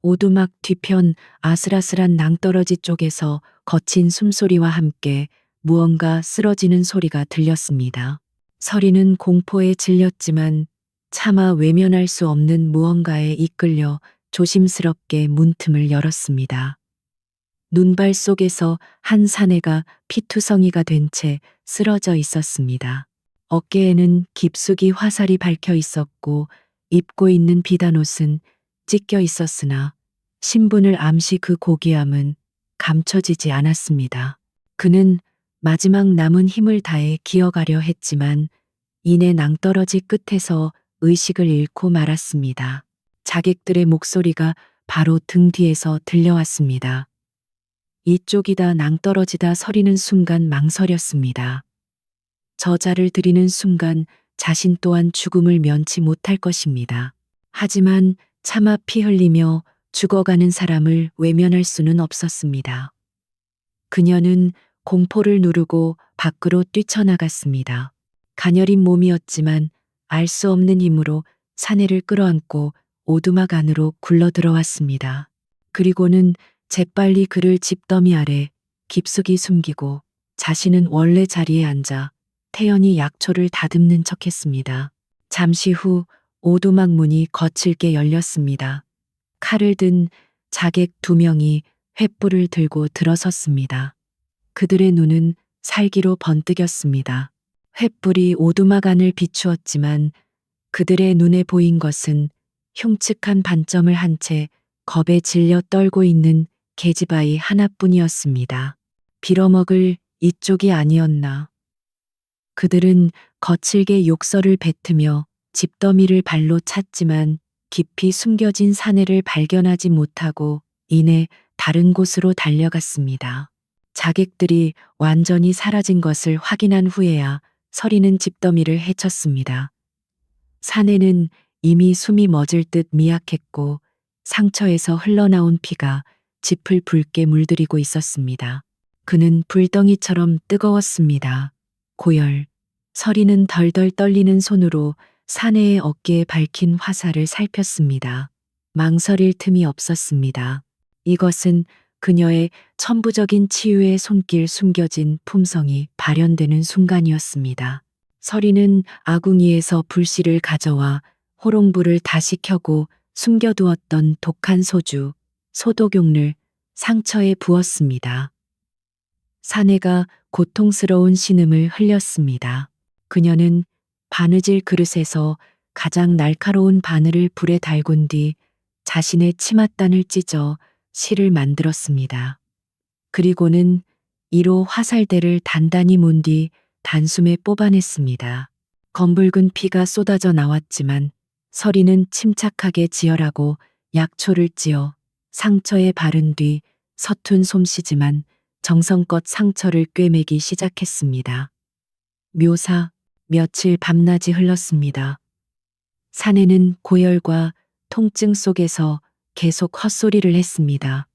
오두막 뒤편 아슬아슬한 낭떠러지 쪽에서 거친 숨소리와 함께 무언가 쓰러지는 소리가 들렸습니다. 서리는 공포에 질렸지만 차마 외면할 수 없는 무언가에 이끌려 조심스럽게 문틈을 열었습니다. 눈발 속에서 한 사내가 피투성이가 된 채 쓰러져 있었습니다. 어깨에는 깊숙이 화살이 박혀 있었고 입고 있는 비단옷은 찢겨 있었으나 신분을 암시 그 고귀함은 감춰지지 않았습니다. 그는 마지막 남은 힘을 다해 기어가려 했지만 이내 낭떠러지 끝에서 의식을 잃고 말았습니다. 자객들의 목소리가 바로 등 뒤에서 들려왔습니다. 이쪽이다 낭떠러지다 서리는 순간 망설였습니다. 저자를 드리는 순간 자신 또한 죽음을 면치 못할 것입니다. 하지만 차마 피 흘리며 죽어가는 사람을 외면할 수는 없었습니다. 그녀는 공포를 누르고 밖으로 뛰쳐나갔습니다. 가녀린 몸이었지만 알 수 없는 힘으로 사내를 끌어안고 오두막 안으로 굴러 들어왔습니다. 그리고는 재빨리 그를 집더미 아래 깊숙이 숨기고 자신은 원래 자리에 앉아 태연히 약초를 다듬는 척했습니다. 잠시 후 오두막 문이 거칠게 열렸습니다. 칼을 든 자객 2명이 횃불을 들고 들어섰습니다. 그들의 눈은 살기로 번뜩였습니다. 횃불이 오두막 안을 비추었지만 그들의 눈에 보인 것은 흉측한 반점을 한 채 겁에 질려 떨고 있는 계집아이 하나뿐이었습니다. 빌어먹을 이쪽이 아니었나. 그들은 거칠게 욕설을 뱉으며 집더미를 발로 찼지만 깊이 숨겨진 사내를 발견하지 못하고 이내 다른 곳으로 달려갔습니다. 자객들이 완전히 사라진 것을 확인한 후에야 서리는 집더미를 헤쳤습니다. 사내는 이미 숨이 멎을 듯 미약했고 상처에서 흘러나온 피가 짚을 붉게 물들이고 있었습니다. 그는 불덩이처럼 뜨거웠습니다. 고열. 서리는 덜덜 떨리는 손으로 사내의 어깨에 밝힌 화살을 살폈습니다. 망설일 틈이 없었습니다. 이것은 그녀의 천부적인 치유의 손길 숨겨진 품성이 발현되는 순간이었습니다. 서리는 아궁이에서 불씨를 가져와 호롱불을 다시 켜고 숨겨두었던 독한 소주, 소독용을 상처에 부었습니다. 사내가 고통스러운 신음을 흘렸습니다. 그녀는 바느질 그릇에서 가장 날카로운 바늘을 불에 달군 뒤 자신의 치맛단을 찢어 실을 만들었습니다. 그리고는 이로 화살대를 단단히 문 뒤 단숨에 뽑아냈습니다. 검붉은 피가 쏟아져 나왔지만 서리는 침착하게 지혈하고 약초를 찧어 상처에 바른 뒤 서툰 솜씨지만 정성껏 상처를 꿰매기 시작했습니다. 묘사, 며칠 밤낮이 흘렀습니다. 사내는 고열과 통증 속에서 계속 헛소리를 했습니다.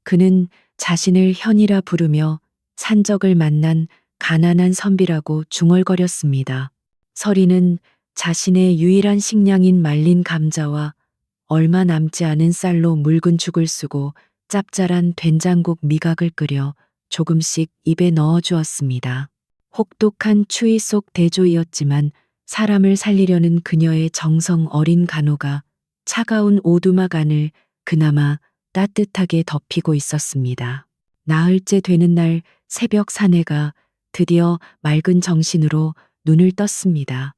그는 자신을 현이라 부르며 산적을 만난 가난한 선비라고 중얼거렸습니다. 서리는 자신의 유일한 식량인 말린 감자와 얼마 남지 않은 쌀로 묽은 죽을 쓰고 짭짤한 된장국 미각을 끓여 조금씩 입에 넣어 주었습니다. 혹독한 추위 속 대조이었지만 사람을 살리려는 그녀의 정성 어린 간호가 차가운 오두막 안을 그나마 따뜻하게 덮이고 있었습니다. 나흘째 되는 날 새벽 사내가 드디어 맑은 정신으로 눈을 떴습니다.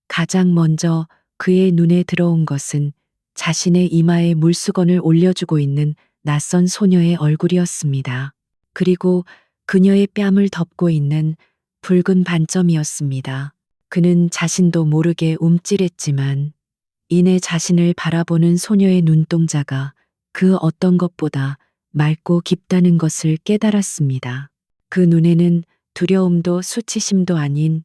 가장 먼저 그의 눈에 들어온 것은 자신의 이마에 물수건을 올려주고 있는 낯선 소녀의 얼굴이었습니다. 그리고 그녀의 뺨을 덮고 있는 붉은 반점이었습니다. 그는 자신도 모르게 움찔했지만 이내 자신을 바라보는 소녀의 눈동자가 그 어떤 것보다 맑고 깊다는 것을 깨달았습니다. 그 눈에는 두려움도 수치심도 아닌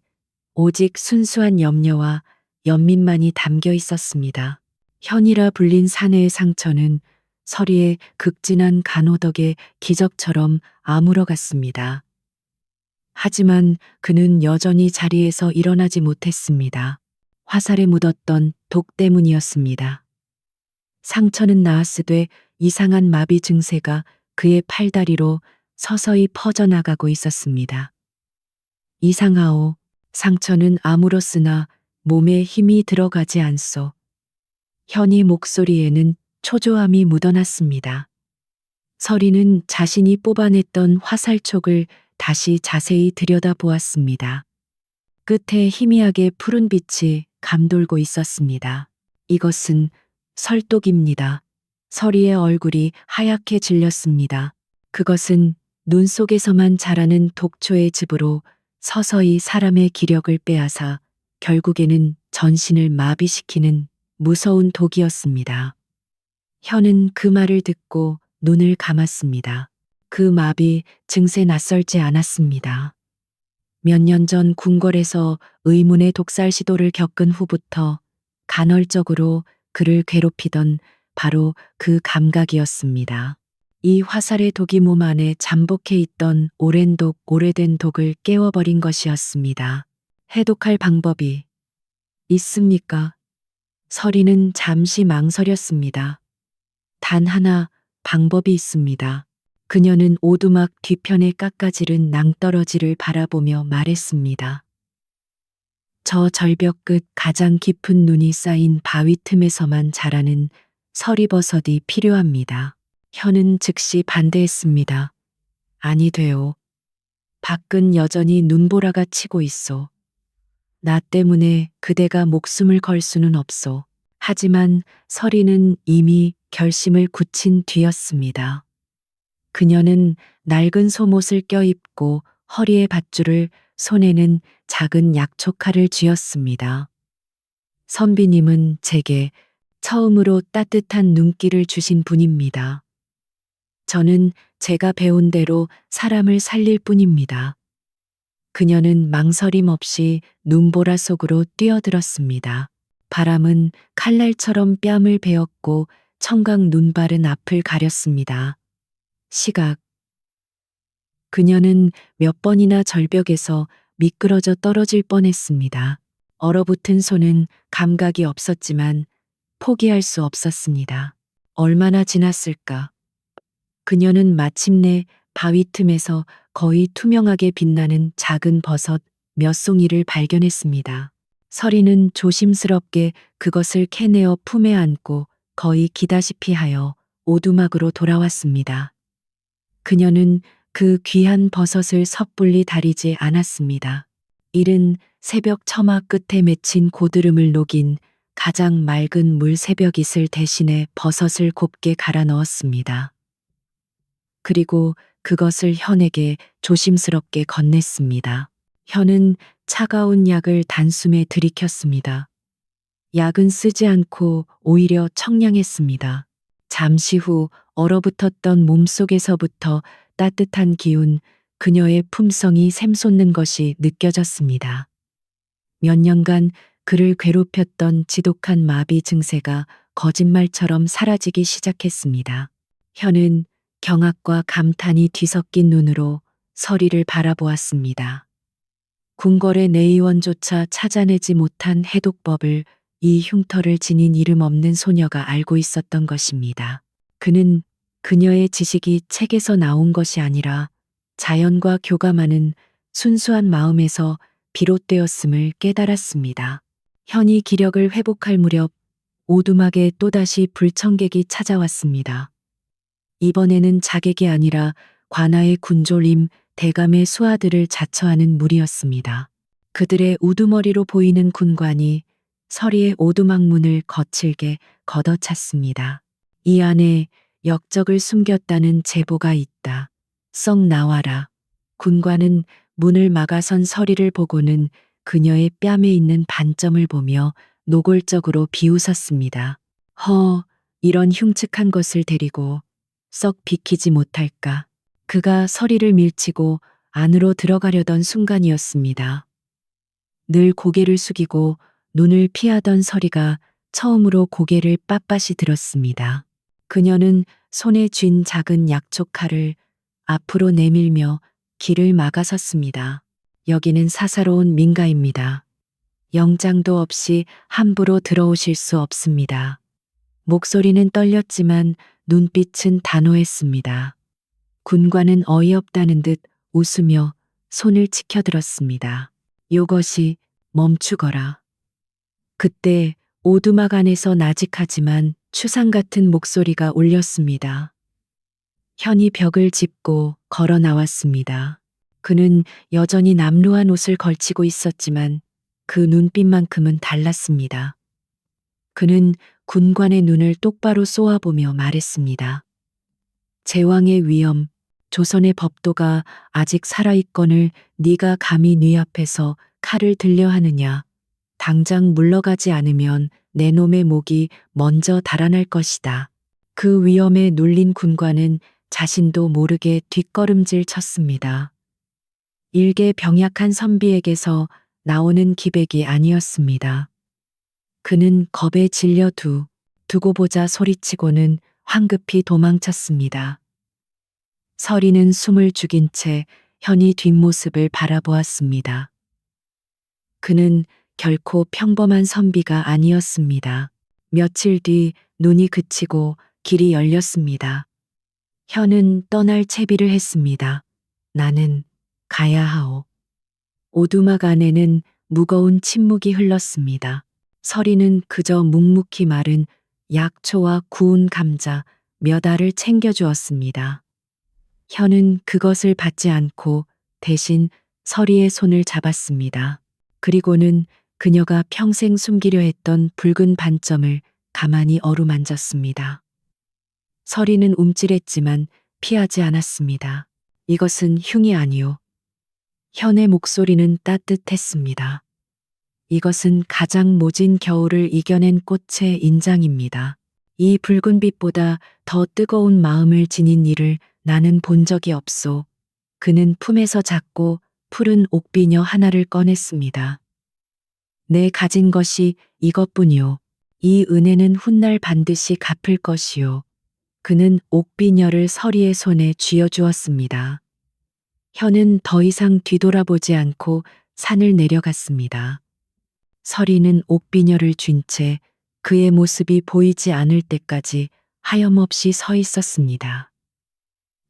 오직 순수한 염려와 연민만이 담겨 있었습니다. 현이라 불린 사내의 상처는 서리의 극진한 간호 덕에 기적처럼 아물어갔습니다. 하지만 그는 여전히 자리에서 일어나지 못했습니다. 화살에 묻었던 독 때문이었습니다. 상처는 나았으되 이상한 마비 증세가 그의 팔다리로 서서히 퍼져나가고 있었습니다. 이상하오. 상처는 아물었으나 몸에 힘이 들어가지 않소. 현이 목소리에는 초조함이 묻어났습니다. 서리는 자신이 뽑아냈던 화살촉을 다시 자세히 들여다보았습니다. 끝에 희미하게 푸른 빛이 감돌고 있었습니다. 이것은 설독입니다. 서리의 얼굴이 하얗게 질렸습니다. 그것은 눈 속에서만 자라는 독초의 즙으로 서서히 사람의 기력을 빼앗아 결국에는 전신을 마비시키는 무서운 독이었습니다. 현은 그 말을 듣고 눈을 감았습니다. 그 마비 증세 낯설지 않았습니다. 몇 년 전 궁궐에서 의문의 독살 시도를 겪은 후부터 간헐적으로 그를 괴롭히던 바로 그 감각이었습니다. 이 화살의 독이 몸 안에 잠복해 있던 오랜 독을 깨워버린 것이었습니다. 해독할 방법이 있습니까? 서리는 잠시 망설였습니다. 단 하나 방법이 있습니다. 그녀는 오두막 뒤편에 깎아지른 낭떠러지를 바라보며 말했습니다. 저 절벽 끝 가장 깊은 눈이 쌓인 바위 틈에서만 자라는 서리버섯이 필요합니다. 현은 즉시 반대했습니다. 아니 돼요. 밖은 여전히 눈보라가 치고 있어. 나 때문에 그대가 목숨을 걸 수는 없소. 하지만 서리는 이미 결심을 굳힌 뒤였습니다. 그녀는 낡은 속옷을 껴입고 허리에 밧줄을, 손에는 작은 약초칼을 쥐었습니다. 선비님은 제게 처음으로 따뜻한 눈길을 주신 분입니다. 저는 제가 배운 대로 사람을 살릴 뿐입니다. 그녀는 망설임 없이 눈보라 속으로 뛰어들었습니다. 바람은 칼날처럼 뺨을 베었고 청각 눈바른 앞을 가렸습니다. 시각. 그녀는 몇 번이나 절벽에서 미끄러져 떨어질 뻔했습니다. 얼어붙은 손은 감각이 없었지만 포기할 수 없었습니다. 얼마나 지났을까? 그녀는 마침내 바위 틈에서 거의 투명하게 빛나는 작은 버섯 몇 송이를 발견했습니다. 서리는 조심스럽게 그것을 캐내어 품에 안고 거의 기다시피 하여 오두막으로 돌아왔습니다. 그녀는 그 귀한 버섯을 섣불리 다리지 않았습니다. 이른 새벽 처마 끝에 맺힌 고드름을 녹인 가장 맑은 물 새벽이슬 대신에 버섯을 곱게 갈아 넣었습니다. 그리고 그것을 현에게 조심스럽게 건넸습니다. 현은 차가운 약을 단숨에 들이켰습니다. 약은 쓰지 않고 오히려 청량했습니다. 잠시 후 얼어붙었던 몸속에서부터 따뜻한 기운, 그녀의 품성이 샘솟는 것이 느껴졌습니다. 몇 년간 그를 괴롭혔던 지독한 마비 증세가 거짓말처럼 사라지기 시작했습니다. 현은 경악과 감탄이 뒤섞인 눈으로 서리를 바라보았습니다. 궁궐의 내의원조차 찾아내지 못한 해독법을 이 흉터를 지닌 이름 없는 소녀가 알고 있었던 것입니다. 그는 그녀의 지식이 책에서 나온 것이 아니라 자연과 교감하는 순수한 마음에서 비롯되었음을 깨달았습니다. 현이 기력을 회복할 무렵 오두막에 또다시 불청객이 찾아왔습니다. 이번에는 자객이 아니라 관아의 군졸임, 대감의 수하들을 자처하는 무리였습니다. 그들의 우두머리로 보이는 군관이 서리의 오두막 문을 거칠게 걷어찼습니다. 이 안에 역적을 숨겼다는 제보가 있다. 썩 나와라. 군관은 문을 막아선 서리를 보고는 그녀의 뺨에 있는 반점을 보며 노골적으로 비웃었습니다. 이런 흉측한 것을 데리고 썩 비키지 못할까. 그가 서리를 밀치고 안으로 들어가려던 순간이었습니다. 늘 고개를 숙이고 눈을 피하던 서리가 처음으로 고개를 빳빳이 들었습니다. 그녀는 손에 쥔 작은 약초칼을 앞으로 내밀며 길을 막아섰습니다. 여기는 사사로운 민가입니다. 영장도 없이 함부로 들어오실 수 없습니다. 목소리는 떨렸지만 눈빛은 단호했습니다. 군관은 어이없다는 듯 웃으며 손을 치켜들었습니다. 요것이 멈추거라. 그때 오두막 안에서 나직하지만 추상 같은 목소리가 울렸습니다. 현이 벽을 짚고 걸어 나왔습니다. 그는 여전히 남루한 옷을 걸치고 있었지만 그 눈빛만큼은 달랐습니다. 그는 군관의 눈을 똑바로 쏘아보며 말했습니다. 제왕의 위엄, 조선의 법도가 아직 살아있거늘 네가 감히 네 앞에서 칼을 들려 하느냐. 당장 물러가지 않으면 내 놈의 목이 먼저 달아날 것이다. 그 위엄에 눌린 군관은 자신도 모르게 뒷걸음질 쳤습니다. 일개 병약한 선비에게서 나오는 기백이 아니었습니다. 그는 겁에 질려 두고 보자 소리치고는 황급히 도망쳤습니다. 서리는 숨을 죽인 채 현이 뒷모습을 바라보았습니다. 그는 결코 평범한 선비가 아니었습니다. 며칠 뒤 눈이 그치고 길이 열렸습니다. 현은 떠날 채비를 했습니다. 나는 가야 하오. 오두막 안에는 무거운 침묵이 흘렀습니다. 서리는 그저 묵묵히 마른 약초와 구운 감자 몇 알을 챙겨주었습니다. 현은 그것을 받지 않고 대신 서리의 손을 잡았습니다. 그리고는 그녀가 평생 숨기려 했던 붉은 반점을 가만히 어루만졌습니다. 서리는 움찔했지만 피하지 않았습니다. 이것은 흉이 아니오. 현의 목소리는 따뜻했습니다. 이것은 가장 모진 겨울을 이겨낸 꽃의 인장입니다. 이 붉은 빛보다 더 뜨거운 마음을 지닌 이를 나는 본 적이 없소. 그는 품에서 작고 푸른 옥비녀 하나를 꺼냈습니다. 내 가진 것이 이것뿐이오. 이 은혜는 훗날 반드시 갚을 것이오. 그는 옥비녀를 서리의 손에 쥐어주었습니다. 현은 더 이상 뒤돌아보지 않고 산을 내려갔습니다. 서리는 옥비녀를 쥔 채 그의 모습이 보이지 않을 때까지 하염없이 서 있었습니다.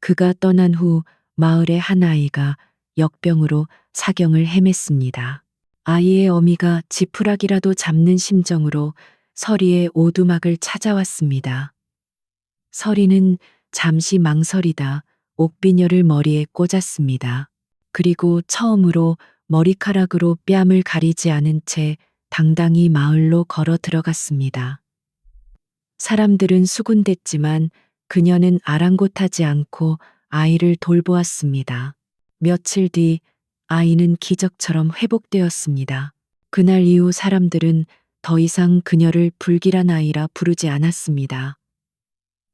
그가 떠난 후 마을의 한 아이가 역병으로 사경을 헤맸습니다. 아이의 어미가 지푸라기라도 잡는 심정으로 서리의 오두막을 찾아왔습니다. 서리는 잠시 망설이다 옥비녀를 머리에 꽂았습니다. 그리고 처음으로 머리카락으로 뺨을 가리지 않은 채 당당히 마을로 걸어 들어갔습니다. 사람들은 수군댔지만 그녀는 아랑곳하지 않고 아이를 돌보았습니다. 며칠 뒤 아이는 기적처럼 회복되었습니다. 그날 이후 사람들은 더 이상 그녀를 불길한 아이라 부르지 않았습니다.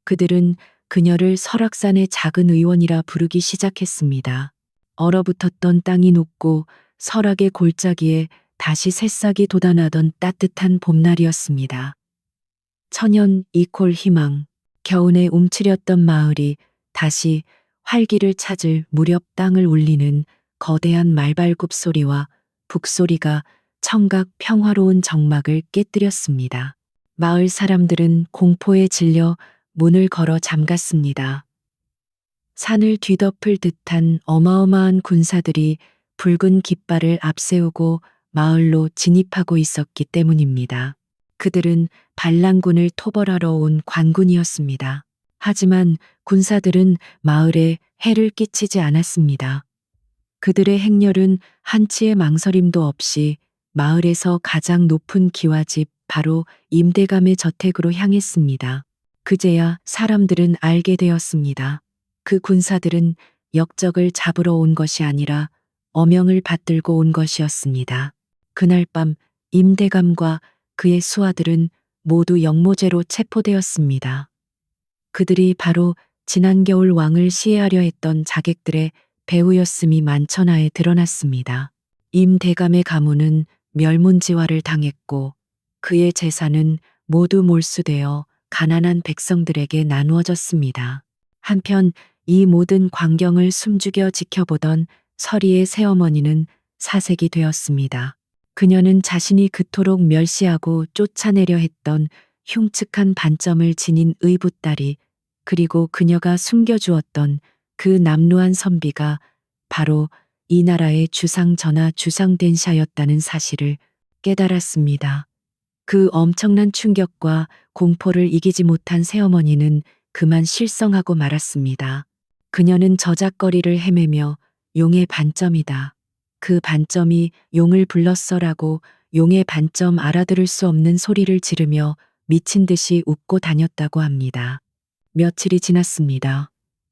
그들은 그녀를 설악산의 작은 의원이라 부르기 시작했습니다. 얼어붙었던 땅이 녹고 설악의 골짜기에 다시 새싹이 돋아나던 따뜻한 봄날이었습니다. 천연 이콜 희망, 겨운에 움츠렸던 마을이 다시 활기를 찾을 무렵 땅을 울리는 거대한 말발굽 소리와 북소리가 청각 평화로운 정막을 깨뜨렸습니다. 마을 사람들은 공포에 질려 문을 걸어 잠갔습니다. 산을 뒤덮을 듯한 어마어마한 군사들이 붉은 깃발을 앞세우고 마을로 진입하고 있었기 때문입니다. 그들은 반란군을 토벌하러 온 관군이었습니다. 하지만 군사들은 마을에 해를 끼치지 않았습니다. 그들의 행렬은 한치의 망설임도 없이 마을에서 가장 높은 기와집 바로 임대감의 저택으로 향했습니다. 그제야 사람들은 알게 되었습니다. 그 군사들은 역적을 잡으러 온 것이 아니라 어명을 받들고 온 것이었습니다. 그날 밤 임대감과 그의 수하들은 모두 영모죄로 체포되었습니다. 그들이 바로 지난 겨울 왕을 시해하려 했던 자객들의 배후였음이 만천하에 드러났습니다. 임대감의 가문은 멸문지화를 당했고 그의 재산은 모두 몰수되어 가난한 백성들에게 나누어졌습니다. 한편 이 모든 광경을 숨죽여 지켜보던 서리의 새어머니는 사색이 되었습니다. 그녀는 자신이 그토록 멸시하고 쫓아내려 했던 흉측한 반점을 지닌 의붓딸이 그리고 그녀가 숨겨주었던 그 남루한 선비가 바로 이 나라의 주상전하 주상殿샤였다는 사실을 깨달았습니다. 그 엄청난 충격과 공포를 이기지 못한 새어머니는 그만 실성하고 말았습니다. 그녀는 저작거리를 헤매며 용의 반점이다. 그 반점이 용을 불렀어라고 용의 반점 알아들을 수 없는 소리를 지르며 미친 듯이 웃고 다녔다고 합니다. 며칠이 지났습니다.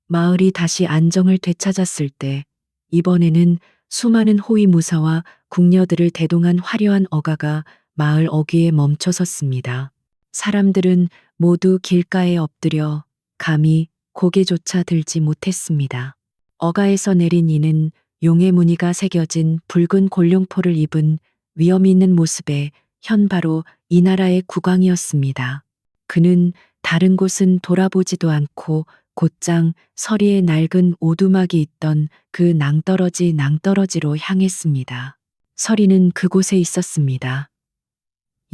마을이 다시 안정을 되찾았을 때 이번에는 수많은 호위무사와 궁녀들을 대동한 화려한 어가가 마을 어귀에 멈춰섰습니다. 사람들은 모두 길가에 엎드려 감히 고개조차 들지 못했습니다. 어가에서 내린 이는 용의 무늬가 새겨진 붉은 골룡포를 입은 위험 있는 모습의 현 바로 이 나라의 국왕이었습니다. 그는 다른 곳은 돌아보지도 않고 곧장 서리에 낡은 오두막이 있던 그 낭떠러지로 향했습니다. 서리는 그곳에 있었습니다.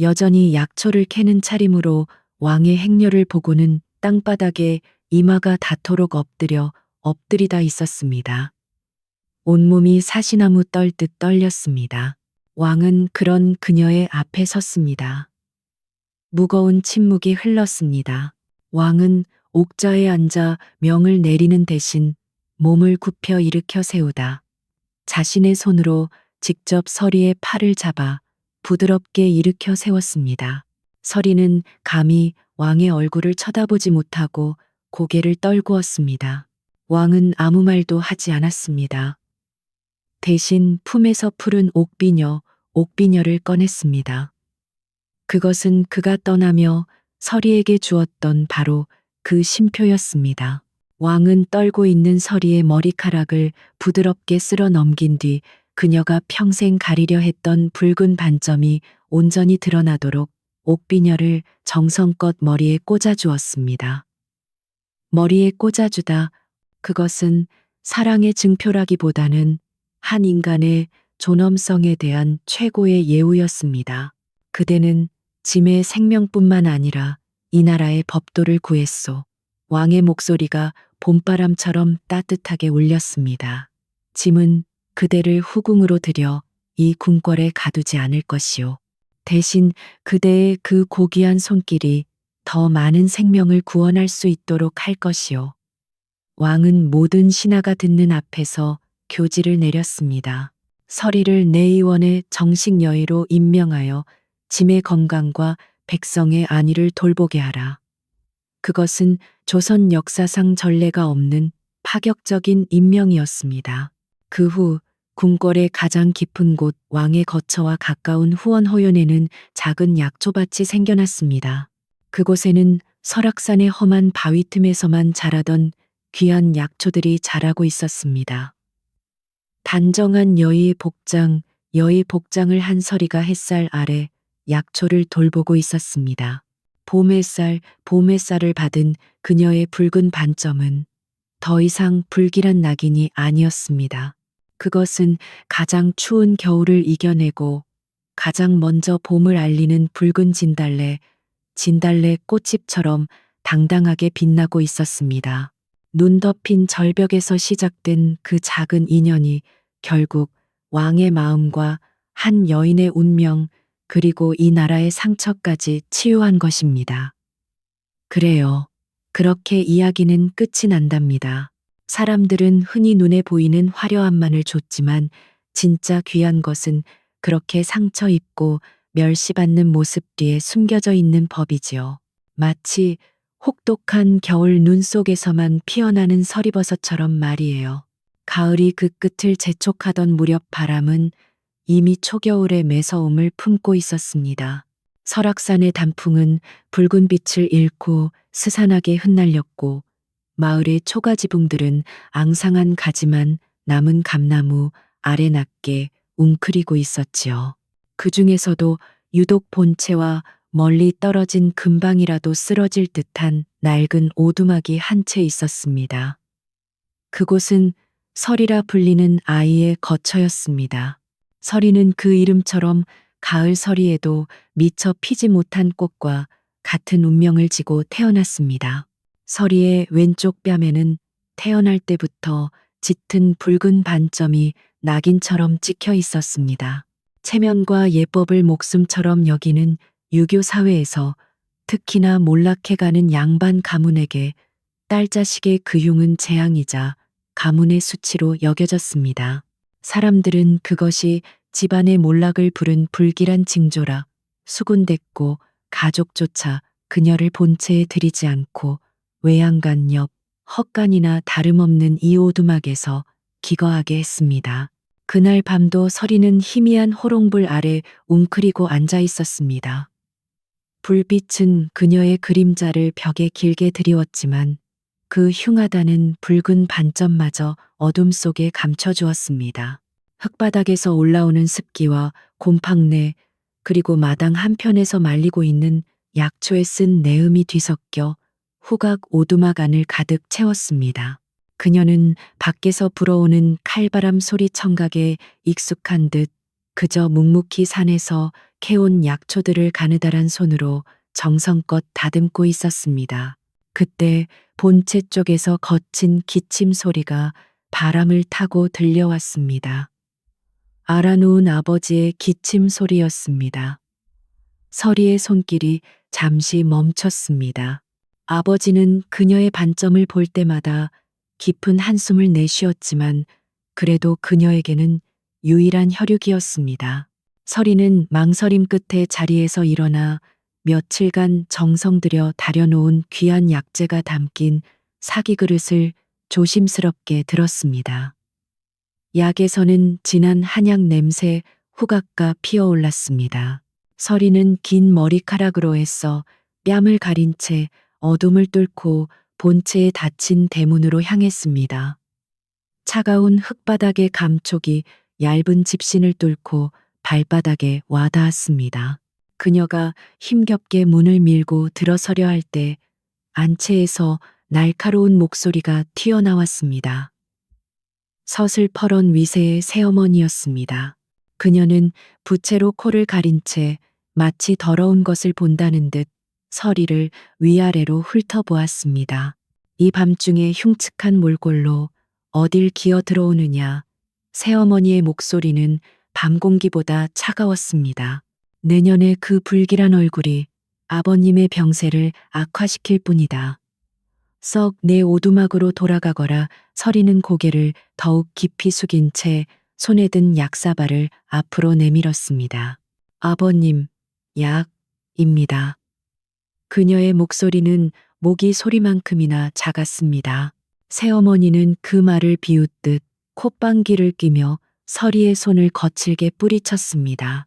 여전히 약초를 캐는 차림으로 왕의 행렬을 보고는 땅바닥에 이마가 닿도록 엎드리다 있었습니다. 온몸이 사시나무 떨듯 떨렸습니다. 왕은 그런 그녀의 앞에 섰습니다. 무거운 침묵이 흘렀습니다. 왕은 옥좌에 앉아 명을 내리는 대신 몸을 굽혀 일으켜 세우다 자신의 손으로 직접 서리의 팔을 잡아 부드럽게 일으켜 세웠습니다. 서리는 감히 왕의 얼굴을 쳐다보지 못하고 고개를 떨구었습니다. 왕은 아무 말도 하지 않았습니다. 대신 품에서 푸른 옥비녀를 꺼냈습니다. 그것은 그가 떠나며 서리에게 주었던 바로 그 쉼표였습니다. 왕은 떨고 있는 서리의 머리카락을 부드럽게 쓸어 넘긴 뒤 그녀가 평생 가리려 했던 붉은 반점이 온전히 드러나도록 옥비녀를 정성껏 머리에 꽂아주었습니다. 머리에 꽂아주다 그것은 사랑의 증표라기보다는 한 인간의 존엄성에 대한 최고의 예우였습니다. 그대는 짐의 생명뿐만 아니라 이 나라의 법도를 구했소. 왕의 목소리가 봄바람처럼 따뜻하게 울렸습니다. 짐은 그대를 후궁으로 들여 이 궁궐에 가두지 않을 것이오. 대신 그대의 그 고귀한 손길이 더 많은 생명을 구원할 수 있도록 할 것이오. 왕은 모든 신하가 듣는 앞에서 교지를 내렸습니다. 서리를 내의원의 정식 여의로 임명하여 짐의 건강과 백성의 안위를 돌보게 하라. 그것은 조선 역사상 전례가 없는 파격적인 임명이었습니다. 그 후 궁궐의 가장 깊은 곳 왕의 거처와 가까운 후원호연에는 작은 약초밭이 생겨났습니다. 그곳에는 설악산의 험한 바위 틈에서만 자라던 귀한 약초들이 자라고 있었습니다. 단정한 여의 복장을 한 서리가 햇살 아래 약초를 돌보고 있었습니다. 봄햇살을 받은 그녀의 붉은 반점은 더 이상 불길한 낙인이 아니었습니다. 그것은 가장 추운 겨울을 이겨내고 가장 먼저 봄을 알리는 붉은 진달래 꽃잎처럼 당당하게 빛나고 있었습니다. 눈 덮인 절벽에서 시작된 그 작은 인연이 결국 왕의 마음과 한 여인의 운명, 그리고 이 나라의 상처까지 치유한 것입니다. 그래요. 그렇게 이야기는 끝이 난답니다. 사람들은 흔히 눈에 보이는 화려함만을 줬지만 진짜 귀한 것은 그렇게 상처 입고 멸시받는 모습 뒤에 숨겨져 있는 법이지요. 마치 혹독한 겨울 눈 속에서만 피어나는 서리버섯처럼 말이에요. 가을이 그 끝을 재촉하던 무렵 바람은 이미 초겨울의 매서움을 품고 있었습니다. 설악산의 단풍은 붉은 빛을 잃고 스산하게 흩날렸고 마을의 초가지붕들은 앙상한 가지만 남은 감나무 아래 낮게 웅크리고 있었지요. 그 중에서도 유독 본체와 멀리 떨어진 금방이라도 쓰러질 듯한 낡은 오두막이 한 채 있었습니다. 그곳은 설이라 불리는 아이의 거처였습니다. 설이는 그 이름처럼 가을 서리에도 미처 피지 못한 꽃과 같은 운명을 지고 태어났습니다. 서리의 왼쪽 뺨에는 태어날 때부터 짙은 붉은 반점이 낙인처럼 찍혀 있었습니다. 체면과 예법을 목숨처럼 여기는 유교 사회에서 특히나 몰락해가는 양반 가문에게 딸 자식의 그흉은 재앙이자 가문의 수치로 여겨졌습니다. 사람들은 그것이 집안의 몰락을 부른 불길한 징조라 수군댔고 가족조차 그녀를 본체에 들이지 않고 외양간 옆 헛간이나 다름없는 이 오두막에서 기거하게 했습니다. 그날 밤도 서리는 희미한 호롱불 아래 웅크리고 앉아 있었습니다. 불빛은 그녀의 그림자를 벽에 길게 드리웠지만 그 흉하다는 붉은 반점마저 어둠 속에 감춰주었습니다. 흙바닥에서 올라오는 습기와 곰팡내, 그리고 마당 한편에서 말리고 있는 약초에 쓴 내음이 뒤섞여 후각 오두막 안을 가득 채웠습니다. 그녀는 밖에서 불어오는 칼바람 소리 청각에 익숙한 듯 그저 묵묵히 산에서 캐온 약초들을 가느다란 손으로 정성껏 다듬고 있었습니다. 그때 본체 쪽에서 거친 기침 소리가 바람을 타고 들려왔습니다. 알아놓은 아버지의 기침 소리였습니다. 서리의 손길이 잠시 멈췄습니다. 아버지는 그녀의 반점을 볼 때마다 깊은 한숨을 내쉬었지만 그래도 그녀에게는 유일한 혈육이었습니다. 서리는 망설임 끝에 자리에서 일어나 며칠간 정성 들여 다려놓은 귀한 약재가 담긴 사기 그릇을 조심스럽게 들었습니다. 약에서는 진한 한약 냄새 후각가 피어올랐습니다. 서리는 긴 머리카락으로 애써 뺨을 가린 채 어둠을 뚫고 본체에 닫힌 대문으로 향했습니다. 차가운 흙바닥의 감촉이 얇은 집신을 뚫고 발바닥에 와닿았습니다. 그녀가 힘겹게 문을 밀고 들어서려 할 때 안채에서 날카로운 목소리가 튀어나왔습니다. 서슬퍼런 위세의 새어머니였습니다. 그녀는 부채로 코를 가린 채 마치 더러운 것을 본다는 듯 서리를 위아래로 훑어보았습니다. 이 밤중에 흉측한 몰골로 어딜 기어 들어오느냐. 새어머니의 목소리는 밤 공기보다 차가웠습니다. 내년에 그 불길한 얼굴이 아버님의 병세를 악화시킬 뿐이다. 썩 내 오두막으로 돌아가거라. 서리는 고개를 더욱 깊이 숙인 채 손에 든 약사발을 앞으로 내밀었습니다. 아버님, 약입니다. 그녀의 목소리는 모기 소리만큼이나 작았습니다. 새어머니는 그 말을 비웃듯 콧방귀를 끼며 서리의 손을 거칠게 뿌리쳤습니다.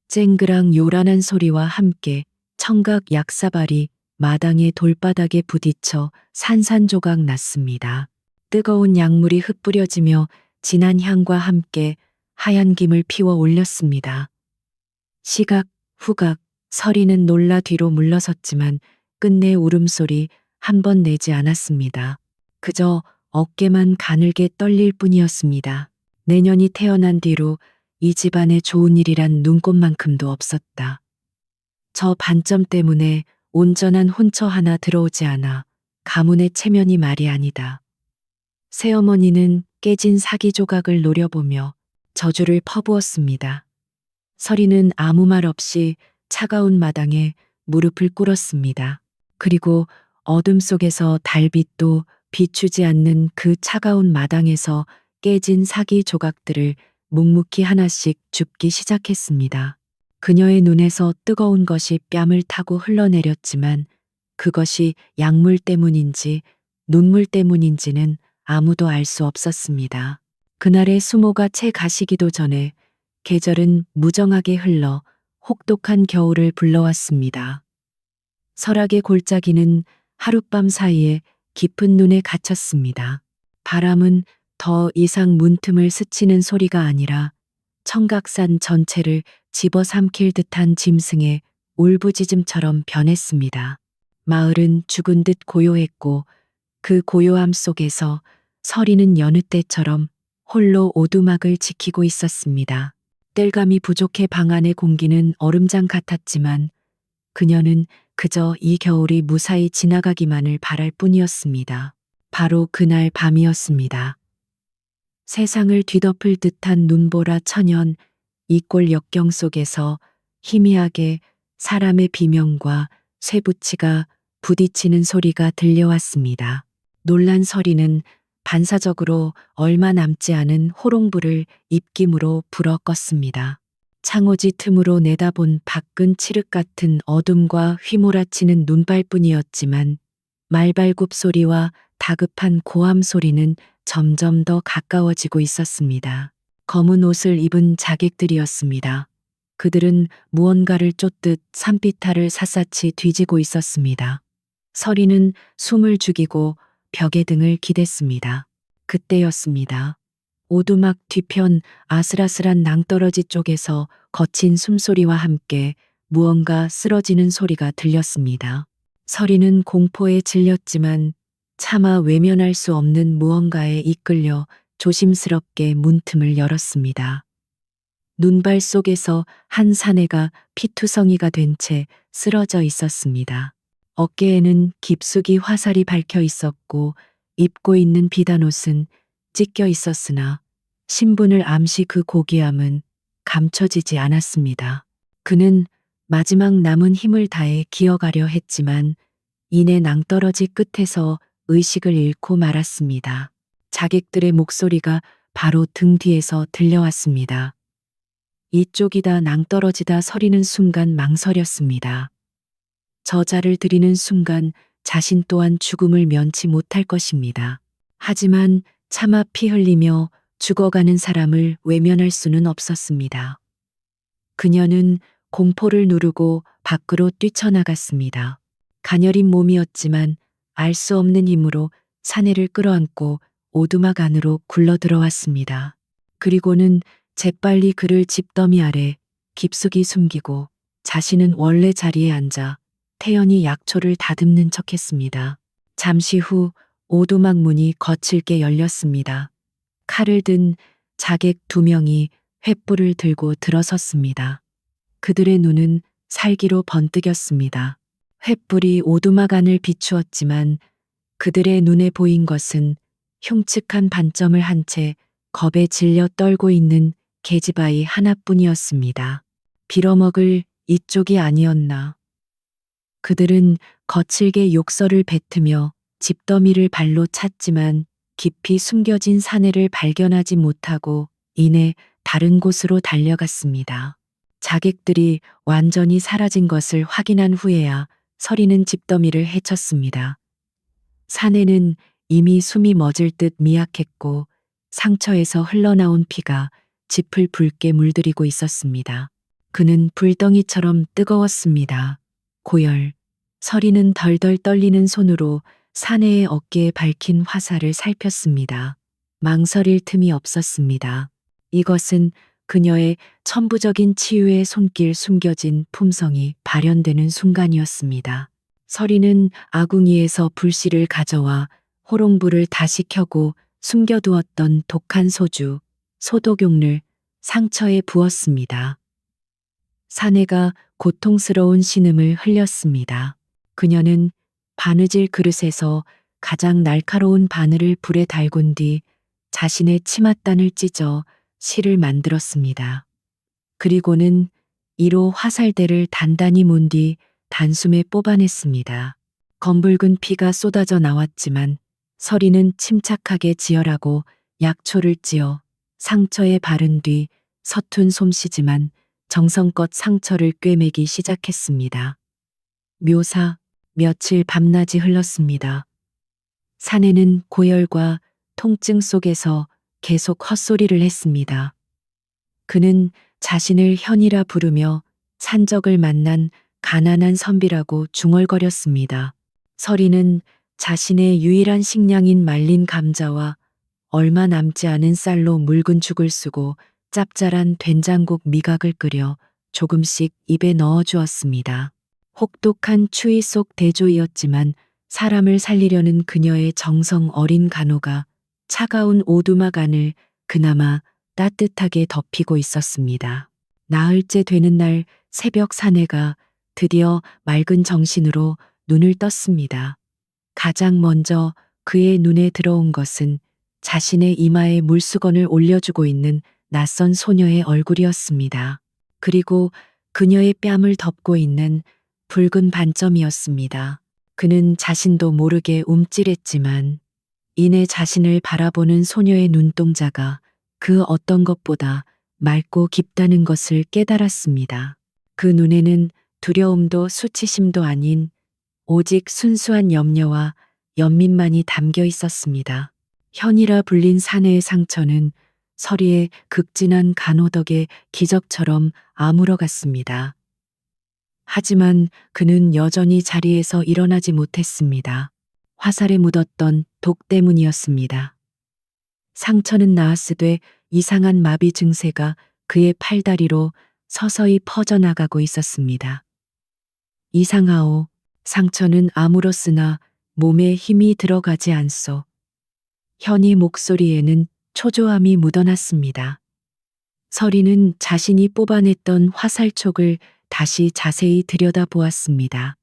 쨍그랑 요란한 소리와 함께 청각 약사발이 마당의 돌바닥에 부딪혀 산산조각 났습니다. 뜨거운 약물이 흩뿌려지며 진한 향과 함께 하얀 김을 피워 올렸습니다. 시각, 후각, 서리는 놀라 뒤로 물러섰지만 끝내 울음소리 한 번 내지 않았습니다. 그저 어깨만 가늘게 떨릴 뿐이었습니다. 내년이 태어난 뒤로 이 집안에 좋은 일이란 눈꽃만큼도 없었다. 저 반점 때문에 온전한 혼처 하나 들어오지 않아 가문의 체면이 말이 아니다. 새어머니는 깨진 사기 조각을 노려보며 저주를 퍼부었습니다. 서리는 아무 말 없이 차가운 마당에 무릎을 꿇었습니다. 그리고 어둠 속에서 달빛도 비추지 않는 그 차가운 마당에서 깨진 사기 조각들을 묵묵히 하나씩 줍기 시작했습니다. 그녀의 눈에서 뜨거운 것이 뺨을 타고 흘러내렸지만 그것이 약물 때문인지 눈물 때문인지는 아무도 알 수 없었습니다. 그날의 수모가 채 가시기도 전에 계절은 무정하게 흘러 혹독한 겨울을 불러왔습니다. 설악의 골짜기는 하룻밤 사이에 깊은 눈에 갇혔습니다. 바람은 더 이상 문틈을 스치는 소리가 아니라 청각산 전체를 집어삼킬 듯한 짐승의 울부짖음처럼 변했습니다. 마을은 죽은 듯 고요했고 그 고요함 속에서 서리는 여느 때처럼 홀로 오두막을 지키고 있었습니다. 땔감이 부족해 방 안의 공기는 얼음장 같았지만 그녀는 그저 이 겨울이 무사히 지나가기만을 바랄 뿐이었습니다. 바로 그날 밤이었습니다. 세상을 뒤덮을 듯한 눈보라 천연 이골 역경 속에서 희미하게 사람의 비명과 쇠붙이가 부딪히는 소리가 들려왔습니다. 놀란 서리는 반사적으로 얼마 남지 않은 호롱불을 입김으로 불어 껐습니다. 창호지 틈으로 내다본 밖은 칠흑 같은 어둠과 휘몰아치는 눈발뿐이었지만 말발굽 소리와 다급한 고함 소리는 점점 더 가까워지고 있었습니다. 검은 옷을 입은 자객들이었습니다. 그들은 무언가를 쫓듯 산비탈을 샅샅이 뒤지고 있었습니다. 서리는 숨을 죽이고 벽에 등을 기댔습니다. 그때였습니다. 오두막 뒤편 아슬아슬한 낭떠러지 쪽에서 거친 숨소리와 함께 무언가 쓰러지는 소리가 들렸습니다. 서리는 공포에 질렸지만 차마 외면할 수 없는 무언가에 이끌려 조심스럽게 문틈을 열었습니다. 눈발 속에서 한 사내가 피투성이가 된 채 쓰러져 있었습니다. 어깨에는 깊숙이 화살이 박혀 있었고 입고 있는 비단옷은 찢겨 있었으나 신분을 암시 그 고귀함은 감춰지지 않았습니다. 그는 마지막 남은 힘을 다해 기어가려 했지만 이내 낭떠러지 끝에서 의식을 잃고 말았습니다. 자객들의 목소리가 바로 등 뒤에서 들려왔습니다. 이쪽이다 낭떠러지다 서리는 순간 망설였습니다. 저자를 드리는 순간 자신 또한 죽음을 면치 못할 것입니다. 하지만 차마 피 흘리며 죽어가는 사람을 외면할 수는 없었습니다. 그녀는 공포를 누르고 밖으로 뛰쳐나갔습니다. 가녀린 몸이었지만 알 수 없는 힘으로 사내를 끌어안고 오두막 안으로 굴러 들어왔습니다. 그리고는 재빨리 그를 집더미 아래 깊숙이 숨기고 자신은 원래 자리에 앉아 태연히 약초를 다듬는 척했습니다. 잠시 후 오두막 문이 거칠게 열렸습니다. 칼을 든 자객 2명이 횃불을 들고 들어섰습니다. 그들의 눈은 살기로 번뜩였습니다. 횃불이 오두막 안을 비추었지만 그들의 눈에 보인 것은 흉측한 반점을 한 채 겁에 질려 떨고 있는 계집아이 하나뿐이었습니다. 빌어먹을 이쪽이 아니었나. 그들은 거칠게 욕설을 뱉으며 집더미를 발로 찼지만 깊이 숨겨진 사내를 발견하지 못하고 이내 다른 곳으로 달려갔습니다. 자객들이 완전히 사라진 것을 확인한 후에야 서리는 집더미를 헤쳤습니다. 사내는 이미 숨이 멎을 듯 미약했고 상처에서 흘러나온 피가 짚을 붉게 물들이고 있었습니다. 그는 불덩이처럼 뜨거웠습니다. 고열. 서리는 덜덜 떨리는 손으로 사내의 어깨에 밝힌 화살을 살폈습니다. 망설일 틈이 없었습니다. 이것은 그녀의 천부적인 치유의 손길 숨겨진 품성이 발현되는 순간이었습니다. 서리는 아궁이에서 불씨를 가져와 호롱불을 다시 켜고 숨겨두었던 독한 소주, 소독용을 상처에 부었습니다. 사내가 고통스러운 신음을 흘렸습니다. 그녀는 바느질 그릇에서 가장 날카로운 바늘을 불에 달군 뒤 자신의 치맛단을 찢어 실을 만들었습니다. 그리고는 이로 화살대를 단단히 문 뒤 단숨에 뽑아냈습니다. 검붉은 피가 쏟아져 나왔지만 서리는 침착하게 지혈하고 약초를 찧어 상처에 바른 뒤 서툰 솜씨지만 정성껏 상처를 꿰매기 시작했습니다. 묘사, 며칠 밤낮이 흘렀습니다. 사내는 고열과 통증 속에서 계속 헛소리를 했습니다. 그는 자신을 현이라 부르며 산적을 만난 가난한 선비라고 중얼거렸습니다. 서리는 자신의 유일한 식량인 말린 감자와 얼마 남지 않은 쌀로 묽은 죽을 쓰고 짭짤한 된장국 미각을 끓여 조금씩 입에 넣어 주었습니다. 혹독한 추위 속 대조이었지만 사람을 살리려는 그녀의 정성 어린 간호가 차가운 오두막 안을 그나마 따뜻하게 덮이고 있었습니다. 나흘째 되는 날 새벽 사내가 드디어 맑은 정신으로 눈을 떴습니다. 가장 먼저 그의 눈에 들어온 것은 자신의 이마에 물수건을 올려주고 있는 낯선 소녀의 얼굴이었습니다. 그리고 그녀의 뺨을 덮고 있는 붉은 반점이었습니다. 그는 자신도 모르게 움찔했지만 이내 자신을 바라보는 소녀의 눈동자가 그 어떤 것보다 맑고 깊다는 것을 깨달았습니다. 그 눈에는 두려움도 수치심도 아닌 오직 순수한 염려와 연민만이 담겨 있었습니다. 현이라 불린 사내의 상처는 서리의 극진한 간호 덕에 기적처럼 아물어갔습니다. 하지만 그는 여전히 자리에서 일어나지 못했습니다. 화살에 묻었던 독 때문이었습니다. 상처는 나았으되 이상한 마비 증세가 그의 팔다리로 서서히 퍼져나가고 있었습니다. 이상하오. 상처는 아물었으나 몸에 힘이 들어가지 않소. 현이 목소리에는 초조함이 묻어났습니다. 서리는 자신이 뽑아냈던 화살촉을 다시 자세히 들여다보았습니다.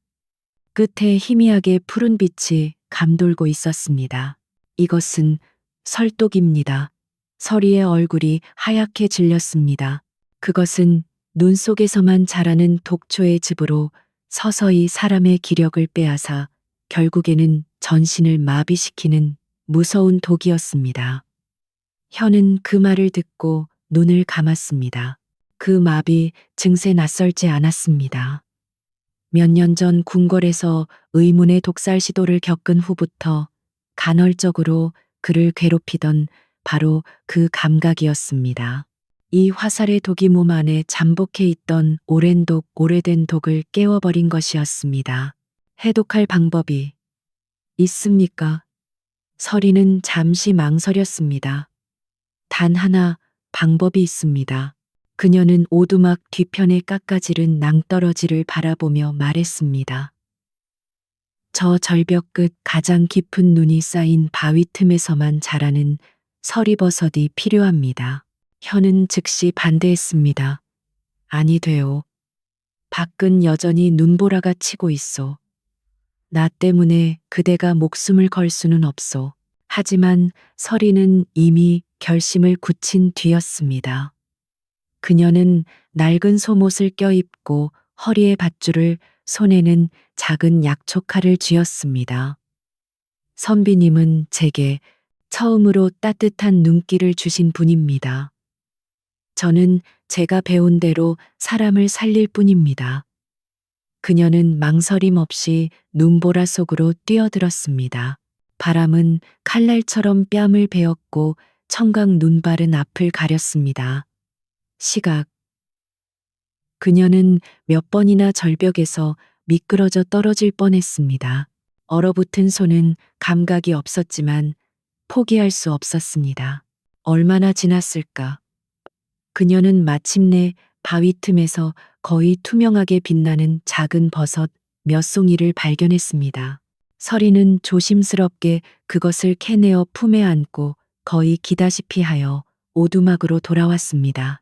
끝에 희미하게 푸른 빛이 감돌고 있었습니다. 이것은 설독입니다. 서리의 얼굴이 하얗게 질렸습니다. 그것은 눈 속에서만 자라는 독초의 즙으로 서서히 사람의 기력을 빼앗아 결국에는 전신을 마비시키는 무서운 독이었습니다. 현은 그 말을 듣고 눈을 감았습니다. 그 마비 증세 낯설지 않았습니다. 몇 년 전 궁궐에서 의문의 독살 시도를 겪은 후부터 간헐적으로 그를 괴롭히던 바로 그 감각이었습니다. 이 화살의 독이 몸 안에 잠복해 있던 오랜 독을 깨워버린 것이었습니다. 해독할 방법이 있습니까? 서리는 잠시 망설였습니다. 단 하나 방법이 있습니다. 그녀는 오두막 뒤편에 깎아지른 낭떠러지를 바라보며 말했습니다. 저 절벽 끝 가장 깊은 눈이 쌓인 바위 틈에서만 자라는 서리버섯이 필요합니다. 현은 즉시 반대했습니다. 아니 돼요. 밖은 여전히 눈보라가 치고 있어. 나 때문에 그대가 목숨을 걸 수는 없소. 하지만 서리는 이미 결심을 굳힌 뒤였습니다. 그녀는 낡은 속옷을 껴입고 허리에 밧줄을, 손에는 작은 약초칼을 쥐었습니다. 선비님은 제게 처음으로 따뜻한 눈길을 주신 분입니다. 저는 제가 배운 대로 사람을 살릴 뿐입니다. 그녀는 망설임 없이 눈보라 속으로 뛰어들었습니다. 바람은 칼날처럼 뺨을 베었고 청각 눈바른 앞을 가렸습니다. 시각. 그녀는 몇 번이나 절벽에서 미끄러져 떨어질 뻔했습니다. 얼어붙은 손은 감각이 없었지만 포기할 수 없었습니다. 얼마나 지났을까? 그녀는 마침내 바위 틈에서 거의 투명하게 빛나는 작은 버섯 몇 송이를 발견했습니다. 서리는 조심스럽게 그것을 캐내어 품에 안고 거의 기다시피 하여 오두막으로 돌아왔습니다.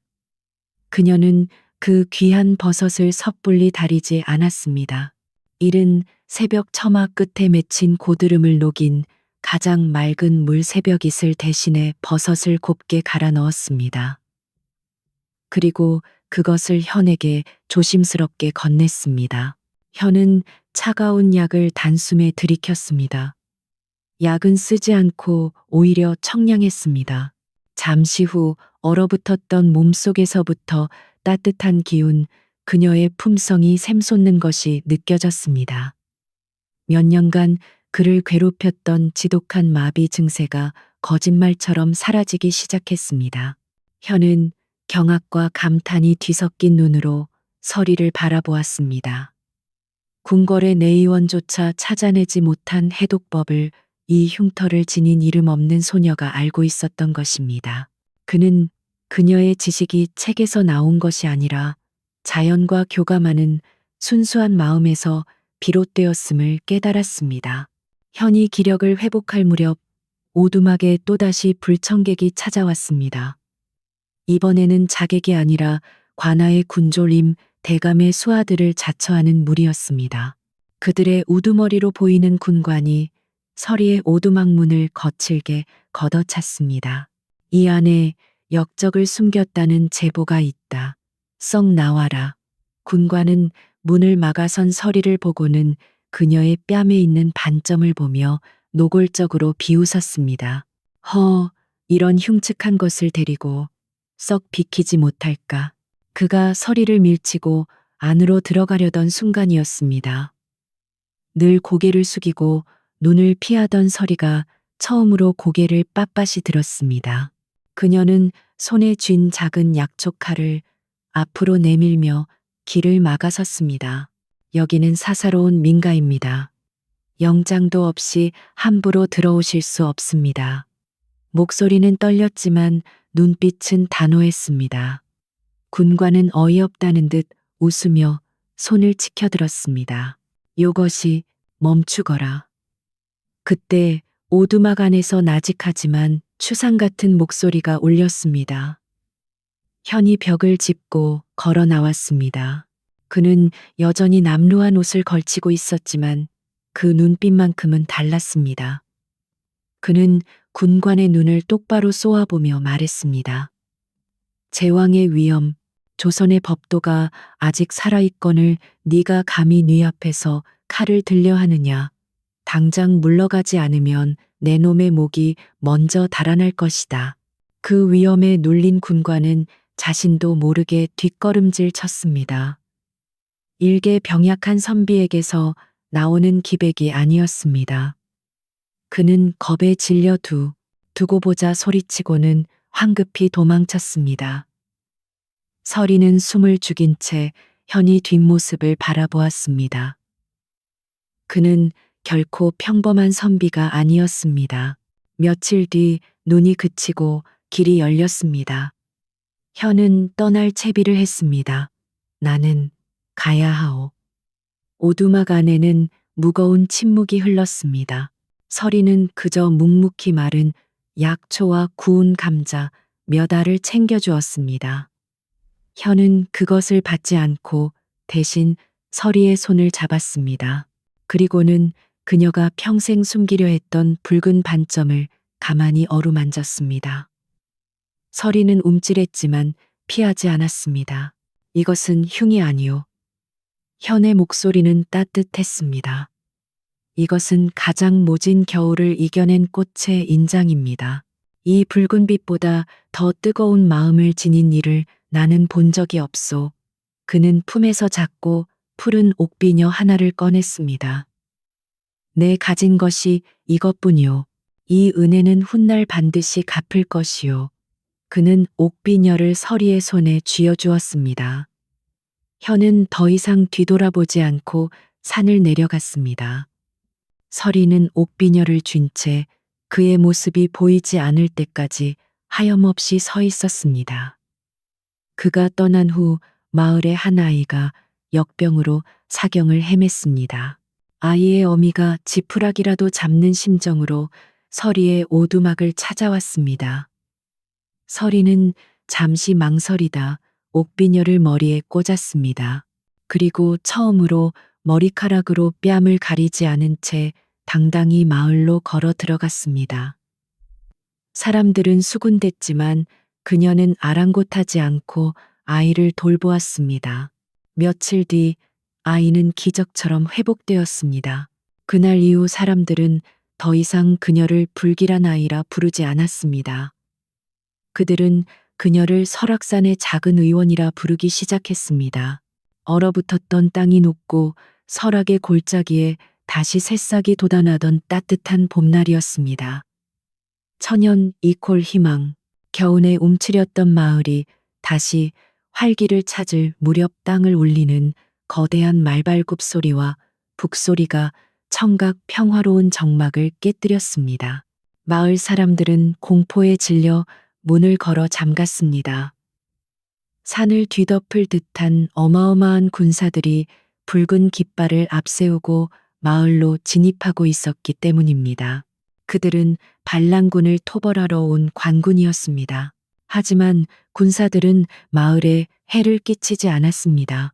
그녀는 그 귀한 버섯을 섣불리 다리지 않았습니다. 이른 새벽 처마 끝에 맺힌 고드름을 녹인 가장 맑은 물 새벽이슬 대신에 버섯을 곱게 갈아 넣었습니다. 그리고 그것을 현에게 조심스럽게 건넸습니다. 현은 차가운 약을 단숨에 들이켰습니다. 약은 쓰지 않고 오히려 청량했습니다. 잠시 후 얼어붙었던 몸속에서부터 따뜻한 기운, 그녀의 품성이 샘솟는 것이 느껴졌습니다. 몇 년간 그를 괴롭혔던 지독한 마비 증세가 거짓말처럼 사라지기 시작했습니다. 현은 경악과 감탄이 뒤섞인 눈으로 서리를 바라보았습니다. 궁궐의 내의원조차 찾아내지 못한 해독법을 이 흉터를 지닌 이름 없는 소녀가 알고 있었던 것입니다. 그는 그녀의 지식이 책에서 나온 것이 아니라 자연과 교감하는 순수한 마음에서 비롯되었음을 깨달았습니다. 현이 기력을 회복할 무렵 오두막에 또다시 불청객이 찾아왔습니다. 이번에는 자객이 아니라 관아의 군졸임, 대감의 수하들을 자처하는 무리였습니다. 그들의 우두머리로 보이는 군관이 서리의 오두막 문을 거칠게 걷어찼습니다. 이 안에 역적을 숨겼다는 제보가 있다. 썩 나와라. 군관은 문을 막아선 서리를 보고는 그녀의 뺨에 있는 반점을 보며 노골적으로 비웃었습니다. 이런 흉측한 것을 데리고 썩 비키지 못할까. 그가 서리를 밀치고 안으로 들어가려던 순간이었습니다. 늘 고개를 숙이고 눈을 피하던 서리가 처음으로 고개를 빳빳이 들었습니다. 그녀는 손에 쥔 작은 약초칼을 앞으로 내밀며 길을 막아섰습니다. 여기는 사사로운 민가입니다. 영장도 없이 함부로 들어오실 수 없습니다. 목소리는 떨렸지만 눈빛은 단호했습니다. 군관은 어이없다는 듯 웃으며 손을 치켜들었습니다. 요것이 멈추거라. 그때 오두막 안에서 나직하지만 추상 같은 목소리가 울렸습니다. 현이 벽을 짚고 걸어 나왔습니다. 그는 여전히 남루한 옷을 걸치고 있었지만 그 눈빛만큼은 달랐습니다. 그는 군관의 눈을 똑바로 쏘아보며 말했습니다. 제왕의 위엄, 조선의 법도가 아직 살아있거늘 네가 감히 네 앞에서 칼을 들려 하느냐. 당장 물러가지 않으면 내 놈의 목이 먼저 달아날 것이다. 그 위엄에 눌린 군관은 자신도 모르게 뒷걸음질 쳤습니다. 일개 병약한 선비에게서 나오는 기백이 아니었습니다. 그는 겁에 질려 두고 보자 소리치고는 황급히 도망쳤습니다. 서리는 숨을 죽인 채 현이 뒷모습을 바라보았습니다. 그는 결코 평범한 선비가 아니었습니다. 며칠 뒤 눈이 그치고 길이 열렸습니다. 현은 떠날 채비를 했습니다. 나는 가야 하오. 오두막 안에는 무거운 침묵이 흘렀습니다. 서리는 그저 묵묵히 마른 약초와 구운 감자 몇 알을 챙겨주었습니다. 현은 그것을 받지 않고 대신 서리의 손을 잡았습니다. 그리고는 그녀가 평생 숨기려 했던 붉은 반점을 가만히 어루만졌습니다. 서리는 움찔했지만 피하지 않았습니다. 이것은 흉이 아니오. 현의 목소리는 따뜻했습니다. 이것은 가장 모진 겨울을 이겨낸 꽃의 인장입니다. 이 붉은 빛보다 더 뜨거운 마음을 지닌 이를 나는 본 적이 없소. 그는 품에서 작고 푸른 옥비녀 하나를 꺼냈습니다. 내 가진 것이 이것뿐이오. 이 은혜는 훗날 반드시 갚을 것이오. 그는 옥비녀를 서리의 손에 쥐어주었습니다. 현은 더 이상 뒤돌아보지 않고 산을 내려갔습니다. 서리는 옥비녀를 쥔 채 그의 모습이 보이지 않을 때까지 하염없이 서 있었습니다. 그가 떠난 후 마을의 한 아이가 역병으로 사경을 헤맸습니다. 아이의 어미가 지푸라기라도 잡는 심정으로 서리의 오두막을 찾아왔습니다. 서리는 잠시 망설이다 옥비녀를 머리에 꽂았습니다. 그리고 처음으로 머리카락으로 뺨을 가리지 않은 채 당당히 마을로 걸어 들어갔습니다. 사람들은 수군댔지만 그녀는 아랑곳하지 않고 아이를 돌보았습니다. 며칠 뒤 아이는 기적처럼 회복되었습니다. 그날 이후 사람들은 더 이상 그녀를 불길한 아이라 부르지 않았습니다. 그들은 그녀를 설악산의 작은 의원이라 부르기 시작했습니다. 얼어붙었던 땅이 녹고 설악의 골짜기에 다시 새싹이 돋아나던 따뜻한 봄날이었습니다. 천연 이콜 희망, 겨운에 움츠렸던 마을이 다시 활기를 찾을 무렵 땅을 울리는 거대한 말발굽 소리와 북소리가 청각 평화로운 정막을 깨뜨렸습니다. 마을 사람들은 공포에 질려 문을 걸어 잠갔습니다. 산을 뒤덮을 듯한 어마어마한 군사들이 붉은 깃발을 앞세우고 마을로 진입하고 있었기 때문입니다. 그들은 반란군을 토벌하러 온 관군이었습니다. 하지만 군사들은 마을에 해를 끼치지 않았습니다.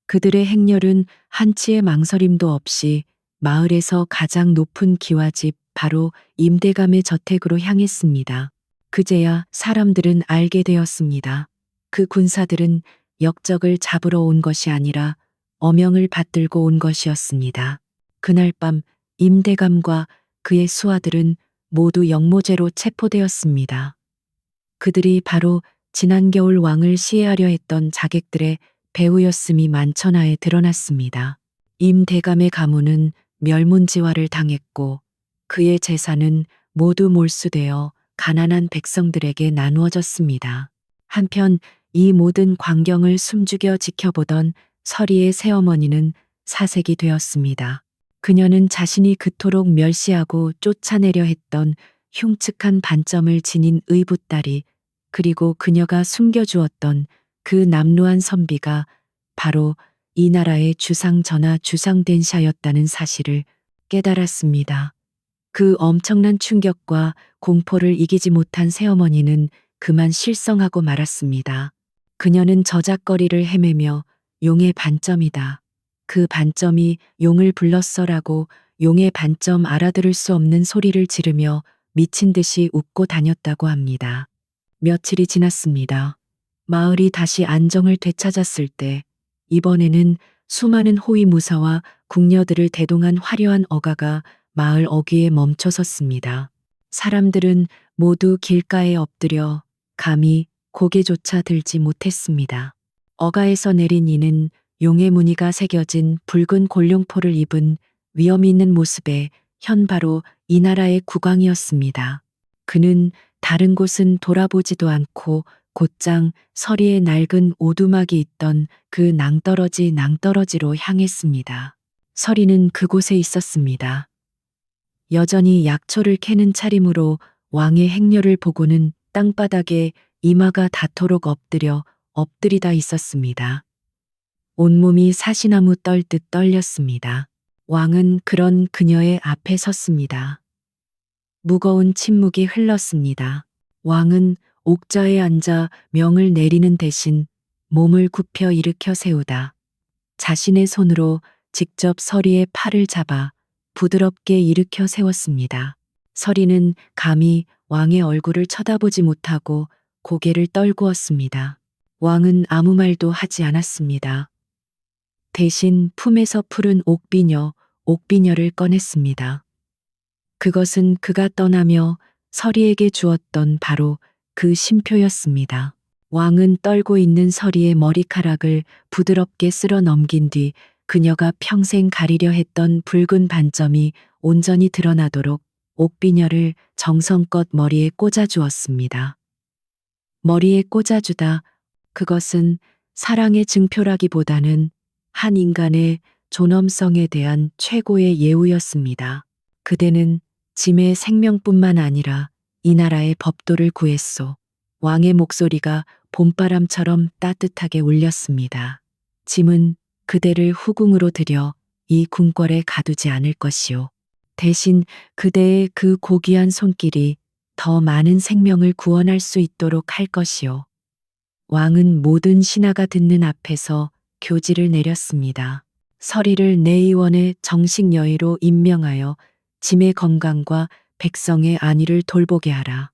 그들의 행렬은 한치의 망설임도 없이 마을에서 가장 높은 기와집 바로 임대감의 저택으로 향했습니다. 그제야 사람들은 알게 되었습니다. 그 군사들은 역적을 잡으러 온 것이 아니라 어명을 받들고 온 것이었습니다. 그날 밤 임대감과 그의 수하들은 모두 영모죄로 체포되었습니다. 그들이 바로 지난 겨울 왕을 시해하려 했던 자객들의 배후였음이 만천하에 드러났습니다. 임대감의 가문은 멸문지화를 당했고 그의 재산은 모두 몰수되어 가난한 백성들에게 나누어졌습니다. 한편 이 모든 광경을 숨죽여 지켜보던 서리의 새어머니는 사색이 되었습니다. 그녀는 자신이 그토록 멸시하고 쫓아내려 했던 흉측한 반점을 지닌 의붓딸이 그리고 그녀가 숨겨주었던 그 남루한 선비가 바로 이 나라의 주상전하 주상殿샤였다는 사실을 깨달았습니다. 그 엄청난 충격과 공포를 이기지 못한 새어머니는 그만 실성하고 말았습니다. 그녀는 저작거리를 헤매며 용의 반점이다. 그 반점이 용을 불렀어라고 용의 반점 알아들을 수 없는 소리를 지르며 미친 듯이 웃고 다녔다고 합니다. 며칠이 지났습니다. 마을이 다시 안정을 되찾았을 때 이번에는 수많은 호위무사와 궁녀들을 대동한 화려한 어가가 마을 어귀에 멈춰섰습니다. 사람들은 모두 길가에 엎드려 감히 고개조차 들지 못했습니다. 어가에서 내린 이는 용의 무늬가 새겨진 붉은 골룡포를 입은 위험 있는 모습의 현 바로 이 나라의 국왕이었습니다. 그는 다른 곳은 돌아보지도 않고 곧장 서리의 낡은 오두막이 있던 그 낭떠러지로 향했습니다. 서리는 그곳에 있었습니다. 여전히 약초를 캐는 차림으로 왕의 행렬을 보고는 땅바닥에 이마가 닿도록 엎드리다 있었습니다. 온몸이 사시나무 떨듯 떨렸습니다. 왕은 그런 그녀의 앞에 섰습니다. 무거운 침묵이 흘렀습니다. 왕은 옥좌에 앉아 명을 내리는 대신 몸을 굽혀 일으켜 세우다 자신의 손으로 직접 서리의 팔을 잡아 부드럽게 일으켜 세웠습니다. 서리는 감히 왕의 얼굴을 쳐다보지 못하고 고개를 떨구었습니다. 왕은 아무 말도 하지 않았습니다. 대신 품에서 푸른 옥비녀를 꺼냈습니다. 그것은 그가 떠나며 서리에게 주었던 바로 그 쉼표였습니다. 왕은 떨고 있는 서리의 머리카락을 부드럽게 쓸어 넘긴 뒤 그녀가 평생 가리려 했던 붉은 반점이 온전히 드러나도록 옥비녀를 정성껏 머리에 꽂아주었습니다. 머리에 꽂아주다, 그것은 사랑의 증표라기보다는 한 인간의 존엄성에 대한 최고의 예우였습니다. 그대는 짐의 생명뿐만 아니라 이 나라의 법도를 구했소. 왕의 목소리가 봄바람처럼 따뜻하게 울렸습니다. 짐은 그대를 후궁으로 들여 이 궁궐에 가두지 않을 것이오. 대신 그대의 그 고귀한 손길이 더 많은 생명을 구원할 수 있도록 할 것이오. 왕은 모든 신하가 듣는 앞에서 교지를 내렸습니다. 서리를 내의원의 정식 여의로 임명하여 짐의 건강과 백성의 안위를 돌보게 하라.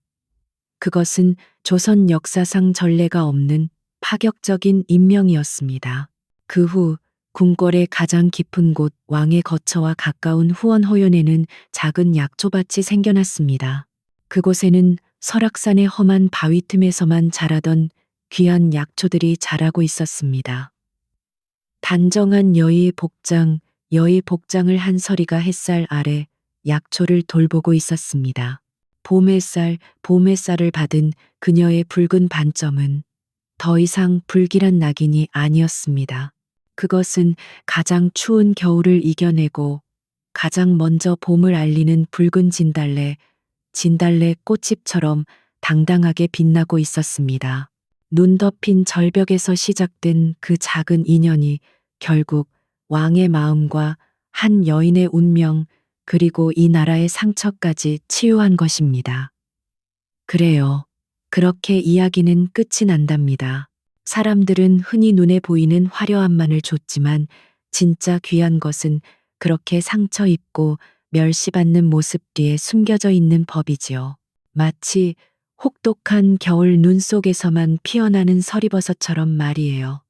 그것은 조선 역사상 전례가 없는 파격적인 임명이었습니다. 그 후 궁궐의 가장 깊은 곳 왕의 거처와 가까운 후원호연에는 작은 약초밭이 생겨났습니다. 그곳에는 설악산의 험한 바위 틈에서만 자라던 귀한 약초들이 자라고 있었습니다. 단정한 여의의 복장을 한 서리가 햇살 아래 약초를 돌보고 있었습니다. 봄햇살을 받은 그녀의 붉은 반점은 더 이상 불길한 낙인이 아니었습니다. 그것은 가장 추운 겨울을 이겨내고 가장 먼저 봄을 알리는 붉은 진달래 꽃잎처럼 당당하게 빛나고 있었습니다. 눈 덮인 절벽에서 시작된 그 작은 인연이 결국 왕의 마음과 한 여인의 운명, 그리고 이 나라의 상처까지 치유한 것입니다. 그래요. 그렇게 이야기는 끝이 난답니다. 사람들은 흔히 눈에 보이는 화려함만을 줬지만 진짜 귀한 것은 그렇게 상처 입고 멸시받는 모습 뒤에 숨겨져 있는 법이지요. 마치 혹독한 겨울 눈 속에서만 피어나는 서리버섯처럼 말이에요.